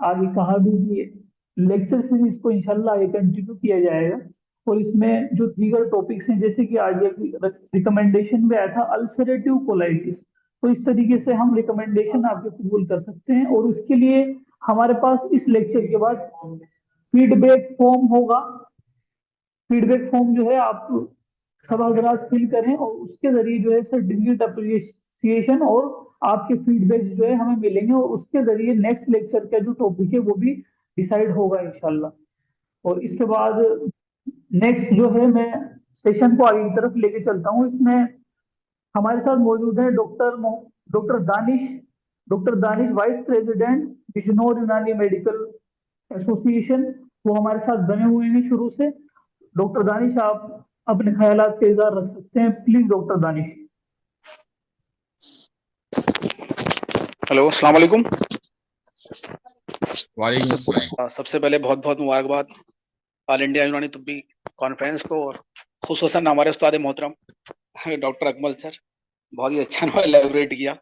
आगे कहा भी कि लेक्चर सीरीज को इंशाल्लाह ये कंटिन्यू किया जाएगा। और इसमें जो दीगर टॉपिक्स हैं, जैसे कि आज रिकमेंडेशन में आया था अल्सरेटिव कोलाइटिस, तो इस तरीके से हम रिकमेंडेशन आपके कबूल कर सकते हैं। और इसके लिए हमारे पास इस लेक्चर के बाद फीडबैक फॉर्म होगा। फीडबैक फॉर्म जो है आप सब हजरात फिल करें और उसके जरिए जो है सर डिलीट अप्रिसिएशन और आपके फीडबैक जो है हमें मिलेंगे, और उसके जरिए नेक्स्ट लेक्चर का जो टॉपिक है वो भी डिसाइड होगा इंशाल्लाह। और इसके बाद नेक्स्ट जो है, मैं सेशन को आगे की तरफ लेके चलता हूँ। इसमें हमारे साथ मौजूद है doctor Danish, doctor Danish vice president Bijnor यूनानी मेडिकल एसोसिएशन, वो हमारे साथ बने हुए हैं शुरू से। डॉक्टर दानिश, आप अपने ख्यालात का इजहार रख सकते हैं, प्लीज डॉक्टर दानिश। हेलो, अस्सलाम वालेकुम। वालेकुम अस्सलाम। सबसे पहले बहुत बहुत मुबारकबाद all India Unani Tibbi conference को, और खुसूसन हमारे उस्ताद मोहतरम डॉक्टर अकमल सर, बहुत ही अच्छा एलेबोरेट किया।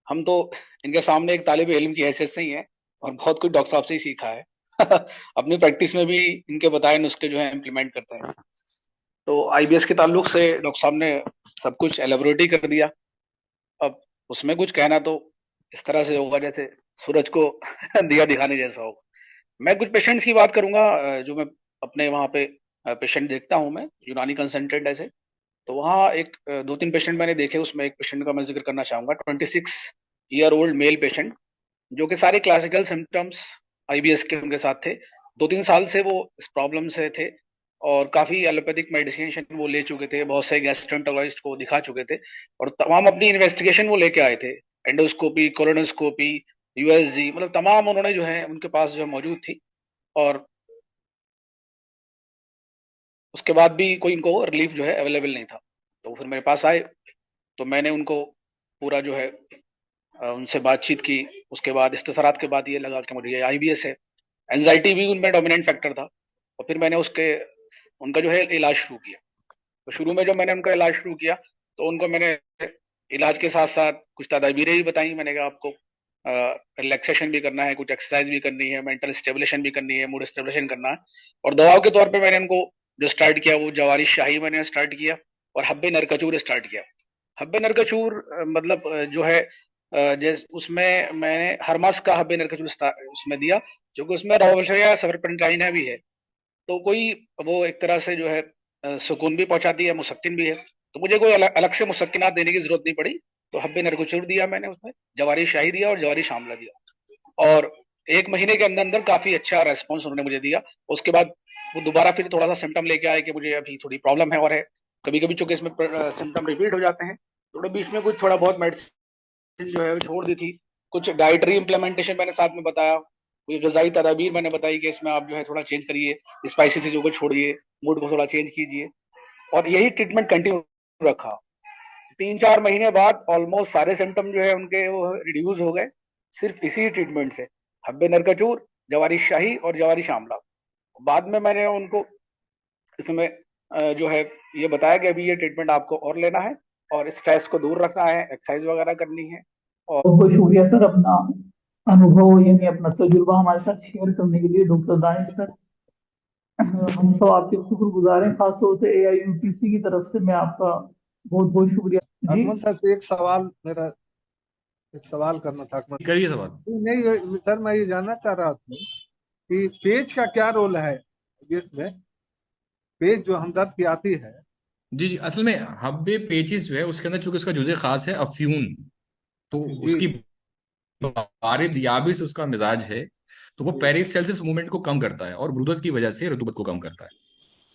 हम तो इनके सामने एक तालिब इल्म की हैसियत से ही है और बहुत कुछ डॉक्टर साहब से ही सीखा है अपनी प्रैक्टिस में भी इनके बताए नुस्खे जो है इम्प्लीमेंट करते हैं। तो आईबीएस के ताल्लुक से डॉक्टर साहब ने सब कुछ एलेबोरेट ही कर दिया। अब उसमें कुछ कहना तो इस तरह से होगा जैसे सूरज को दिया दिखाने जैसा होगा। मैं कुछ पेशेंट्स की बात करूंगा जो मैं अपने वहाँ पे पेशेंट देखता हूँ, मैं यूनानी कंसल्टेंट ऐसे। तो वहाँ एक दो तीन पेशेंट मैंने देखे, उसमें एक पेशेंट का मैं जिक्र करना चाहूंगा। 26 ईयर ओल्ड मेल पेशेंट, जो कि सारे क्लासिकल सिम्टम्स आईबीएस के उनके साथ थे। 2-3 साल से वो इस प्रॉब्लम से थे और काफी एलोपैथिक मेडिसिन वो ले चुके थे, बहुत से गैस्ट्रोएंटरोलॉजिस्ट को दिखा चुके थे और तमाम अपनी इन्वेस्टिगेशन वो लेके आए थे, एंडोस्कोपी, कोलोनोस्कोपी, यूएसजी, मतलब तमाम उन्होंने जो है उनके पास जो मौजूद थी। और उसके बाद भी कोई इनको रिलीफ जो है अवेलेबल नहीं था। तो फिर मेरे पास आए तो मैंने उनको पूरा जो है उनसे बातचीत की। उसके बाद इख्तिसारात के बाद ये लगा कि मुझे ये आईबीएस है। एंजाइटी भी उनमें डोमिनेंट फैक्टर था और फिर मैंने उनका जो है इलाज शुरू किया। तो शुरू में जब मैंने उनका इलाज शुरू किया तो उनको मैंने इलाज के साथ साथ कुछ तदाबीरें भी बताई। मैंने कहा आपको रिलैक्सेशन भी करना है, कुछ एक्सरसाइज भी करनी है, मेंटल स्टेबलेशन भी करनी है, मूड स्टेबलेशन करना है। और दवाओं के तौर पे मैंने उनको जो स्टार्ट किया वो जवारी शाही मैंने स्टार्ट किया और हब्बे नरकचूर स्टार्ट किया। हब्बे नरकचूर मतलब जो है जैसे उसमें मैंने हरमस का हब्बे नरकचूर उसमें दिया, क्योंकि उसमें रोवल्फेरिया सर्पेंटाइना भी है, तो कोई वो एक तरह से जो है सुकून भी पहुंचाती है, मुसक्किन भी है। तो मुझे कोई अलग से मुसक्किनात देने की जरूरत नहीं पड़ी। तो हब्बे नरगुचूर दिया मैंने, उसमें जवारी शाही दिया और जवारी शामला दिया, और 1 महीने के अंदर अंदर काफी अच्छा रेस्पॉन्स उन्होंने मुझे दिया। उसके बाद वो दोबारा फिर थोड़ा सा सिम्टम लेके आए कि मुझे अभी थोड़ी प्रॉब्लम है और है, कभी कभी चूंकि इसमें सिम्टम रिपीट हो जाते हैं, थोड़ा बीच में कुछ थोड़ा बहुत मेडिसिन जो है वो छोड़ दी थी, कुछ डाइटरी इम्प्लीमेंटेशन मैंने साथ में बताया, कोई ग़िज़ाई तदाबीर मैंने बताई कि इसमें आप जो है थोड़ा चेंज करिए, स्पाइसी चीज़ों को छोड़िए, मूड को थोड़ा चेंज कीजिए, और यही ट्रीटमेंट कंटिन्यू रखा। 3-4 महीने बाद ऑलमोस्ट सारे सिम्टम जो है उनके वो रिड्यूस हो गए, सिर्फ इसी ट्रीटमेंट से, हब्बे नरगचूर, जवारी शाही और जवारी शामला। बाद में मैंने उनको इसमें जो है ये बताया कि अभी ये ट्रीटमेंट आपको और लेना है और स्ट्रेस को दूर रखना है, एक्सरसाइज वगैरह करनी है। और बहुत बहुत शुक्रिया सर, अपना अनुभव यानी अपना तजुर्बा हमारे साथ शेयर करने के लिए डॉक्टर दानिश सर। हम सब आपके शुक्रगुजार हैं, खासतौर से AIUTC की तरफ से मैं आपका बहुत बहुत शुक्रिया जी। अकमल साहब से एक सवाल करना था अकमल। करिए सवाल। नहीं सर, मैं ये जानना चाह रहा था कि पेज का क्या रोल है इसमें, पेज जो हमदर्द की आती है। जी, असल में हब्बे पेचिस जो है उसके अंदर चूंकि उसका जुज़े खास है अफ्यून, तो उसकी बारिद याबिस उसका मिजाज है, तो वो पेरिसेल्सिस मूवमेंट को कम करता है और ब्रूदत की वजह से रतूबत को कम करता है।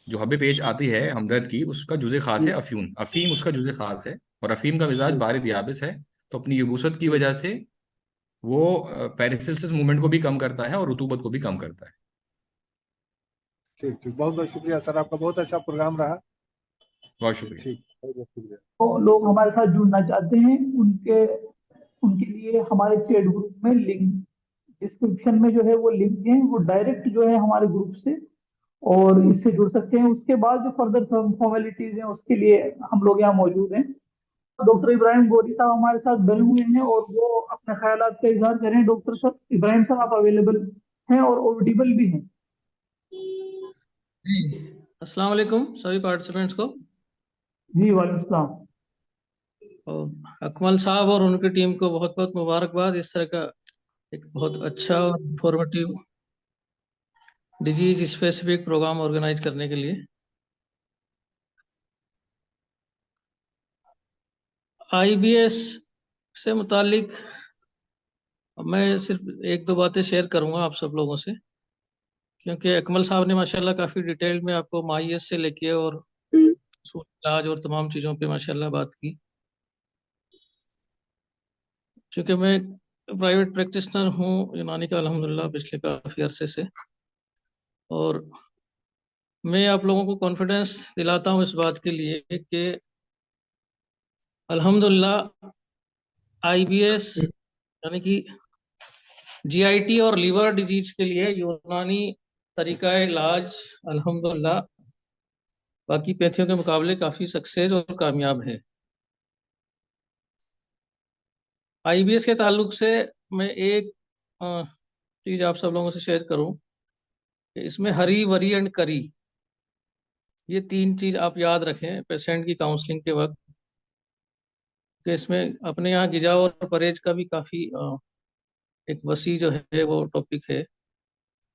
जो हब्बे पेच आती है हमदर्द की, उसका जुज़े खास है अफ्यून, अफीम उसका जुज़े खास है, और अफीम का मिजाज बारिद याबिस है, तो अपनी यबूसत की वजह से वो पेरिसेल्सिस मूवमेंट को भी कम करता है और रतूबत को भी कम करता है। ठीक, बहुत बहुत शुक्रिया सर, आपका बहुत अच्छा प्रोग्राम रहा। बहुत शुक्रिया। ठीक, बहुत बहुत शुक्रिया। तो लोग हमारे साथ जुड़ना चाहते हैं, उनके लिए हमारे चैट ग्रुप में लिंक डिस्क्रिप्शन में जो है वो लिंक है, वो डायरेक्ट जो है हमारे ग्रुप से और इससे जुड़ सकते हैं। उसके बाद जो फर्दर फॉर्मेलिटीज हैं उसके लिए हम लोग यहाँ मौजूद हैं। डॉक्टर इब्राहिम गोरी साहब हमारे साथ बने हुए हैं और वो अपने ख्यालात का इजहार करें। डॉक्टर साहब इब्राहिम साहब आप अवेलेबल हैं और ऑडिबल भी हैं? जी, अस्सलाम वालेकुम सभी पार्टिसिपेंट्स को। जी वालेकुम सलाम। और अकमल साहब और उनकी टीम को बहुत बहुत मुबारकबाद, इस तरह का एक बहुत अच्छा और informative disease specific programme organise करने के लिए। IBS से मुतालिक मैं सिर्फ एक दो बातें शेयर करूंगा आप सब लोगों से, क्योंकि अकमल साहब ने माशाल्लाह काफ़ी डिटेल में आपको माइयस से लेके और इलाज और तमाम चीज़ों पे माशाल्लाह बात की। चूँकि मैं प्राइवेट प्रैक्टिशनर हूँ यूनानी का अल्हम्दुलिल्लाह पिछले काफ़ी अरसे से, और मैं आप लोगों को कॉन्फिडेंस दिलाता हूँ इस बात के लिए कि अल्हम्दुलिल्लाह IBS यानी कि GIT और लीवर डिजीज के लिए यूनानी तरीका इलाज अल्हम्दुलिल्लाह बाकी पैथियों के मुकाबले काफ़ी सक्सेस और कामयाब है। IBS के ताल्लुक से मैं एक चीज़ आप सब लोगों से शेयर करूं कि इसमें हरी वरी एंड करी, ये 3 चीज़ आप याद रखें पेशेंट की काउंसलिंग के वक्त, कि इसमें अपने यहाँ गिजा और परहेज का भी काफ़ी एक वसी जो है वो टॉपिक है।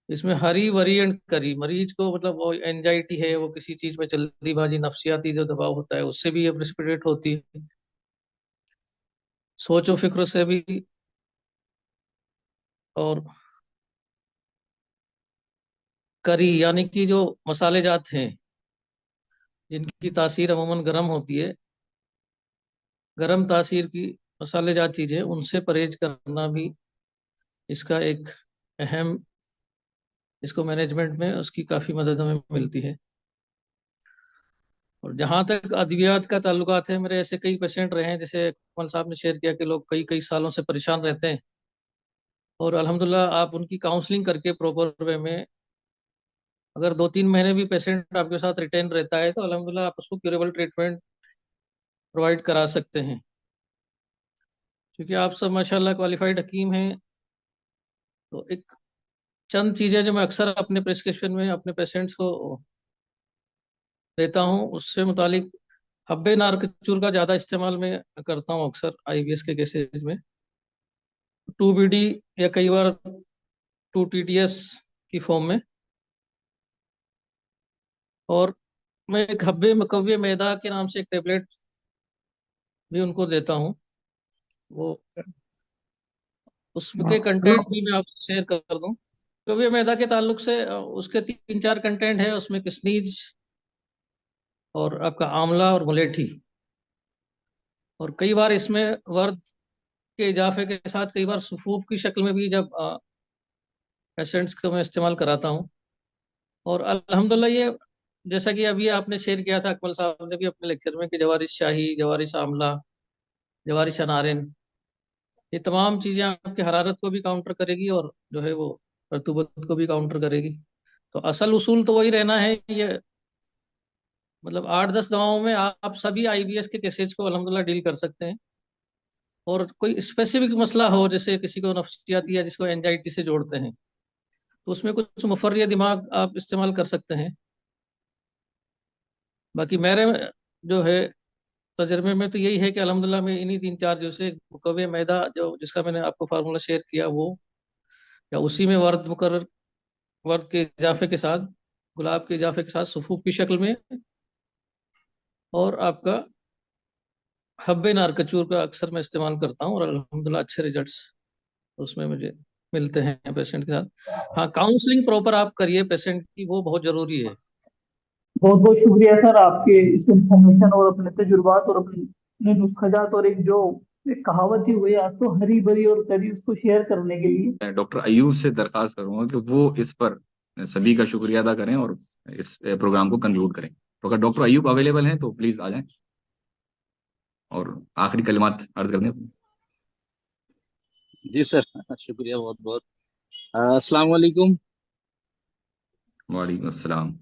इसमें हरी वरी एंड करी, मरीज को मतलब वो एंजाइटी है, वो किसी चीज़ में जल्दीबाजी, नफसियाती जो दबाव होता है उससे भी ये प्रेसिपिटेट होती है, सोचो फिक्र से भी, और करी यानी कि जो मसाले जात हैं जिनकी तासीर अमूमन गर्म होती है, गर्म तासीर की मसाले जात चीज़ें, उनसे परहेज करना भी इसका एक अहम, इसको मैनेजमेंट में उसकी काफ़ी मदद हमें मिलती है। और जहाँ तक अद्वियात का ताल्लुकात है, मेरे ऐसे कई पेशेंट रहे हैं, जैसे कमल साहब ने शेयर किया कि लोग कई कई सालों से परेशान रहते हैं, और अल्हम्दुलिल्लाह आप उनकी काउंसलिंग करके प्रॉपर वे में अगर 2-3 महीने भी पेशेंट आपके साथ रिटेन रहता है तो अल्हम्दुलिल्लाह आप उसको क्यूरेबल ट्रीटमेंट प्रोवाइड करा सकते हैं। क्योंकि आप सब माशाल्लाह क्वालिफाइड हकीम हैं, तो एक चंद चीज़ें जो मैं अक्सर अपने प्रिस्क्रिप्शन में अपने पेशेंट्स को देता हूँ, उससे मुतालिक हब्बे नारकचूर का ज़्यादा इस्तेमाल मैं करता हूँ अक्सर IBS के केसेज में, 2BD या कई बार 2TDS की फॉर्म में, और मैं एक हब्बे मकव्वे मैदा के नाम से एक टेबलेट भी उनको देता हूँ। वो उसके कंटेंट भी मैं आपसे शेयर कर दूं। कवि मैदा के ताल्लुक से उसके 3-4 कंटेंट है, उसमें किशनीज और आपका आंवला और मुलेठी। और कई बार इसमें वर्द के इजाफे के साथ कई बार सुफूफ की शक्ल में भी जब पेशेंट्स को मैं इस्तेमाल कराता हूँ। और अल्हम्दुलिल्लाह ये जैसा कि अभी आपने शेयर किया था अकमल साहब ने भी अपने लेक्चर में कि जवारिश शाही, जवारिश आमला, जवारिश अनारिन, ये तमाम चीज़ें आपकी हरारत को भी काउंटर करेगी और जो है वो रतूबत को भी काउंटर करेगी। तो असल उसूल तो वही रहना है। ये मतलब 8-10 दवाओं में आप सभी आईबीएस के केसेज को अल्हम्दुलिल्लाह डील कर सकते हैं। और कोई स्पेसिफिक मसला हो, जैसे किसी को नफ्सियाती या जिसको एंजाइटी से जोड़ते हैं, तो उसमें कुछ मुफर्रिय दिमाग आप इस्तेमाल कर सकते हैं। बाकी मेरे जो है तजर्बे में तो यही है कि अल्हम्दुलिल्लाह में इन्हीं 3-4 जैसे मुकव्वे मैदा जो जिसका मैंने आपको फार्मूला शेयर किया वो, या उसी में वर्द मुकर्रर, वर्द के इजाफे के साथ, गुलाब के इजाफे के साथ सुफूफ की शक्ल में, और आपका हब्बे नारकचूर का अक्सर मैं इस्तेमाल करता हूँ और अल्हम्दुलिल्लाह अच्छे रिजल्ट्स उसमें मुझे मिलते हैं पेशेंट के साथ। हाँ, काउंसलिंग प्रॉपर आप करिए पेशेंट की, वो बहुत जरूरी है। बहुत बहुत शुक्रिया सर आपके इस इंफॉर्मेशन और अपने तजुर्बात और अपने नुस्खाजात और एक जो एक कहावत ही हुई आज तो हरी भरी और करी उसको शेयर करने के लिए। मैं डॉक्टर अयूब से दरखास्त करूंगा कि वो इस पर सभी का शुक्रिया अदा करें और इस प्रोग्राम को कंक्लूड करें। तो अगर डॉक्टर अयूब अवेलेबल हैं तो प्लीज आ जाएं और आखिरी कलिमात अर्ज कर दें। जी सर, शुक्रिया बहुत बहुत। अस्सलाम वालेकुम। वालेकुम अस्सलाम।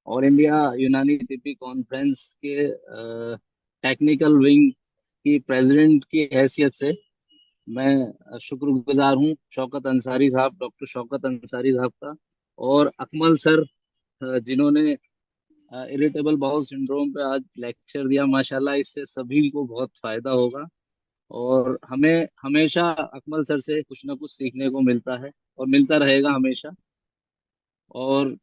All India Unani Tibbi conference के टेक्निकल विंग की प्रेसिडेंट की हैसियत से मैं शुक्रगुजार हूँ शौकत अंसारी साहब, डॉक्टर शौकत अंसारी साहब का, और अकमल सर जिन्होंने इरिटेबल बाउल सिंड्रोम पे आज लेक्चर दिया। माशाल्लाह इससे सभी को बहुत फायदा होगा और हमें हमेशा अकमल सर से कुछ ना कुछ सीखने को मिलता है और मिलता रहेगा हमेशा। और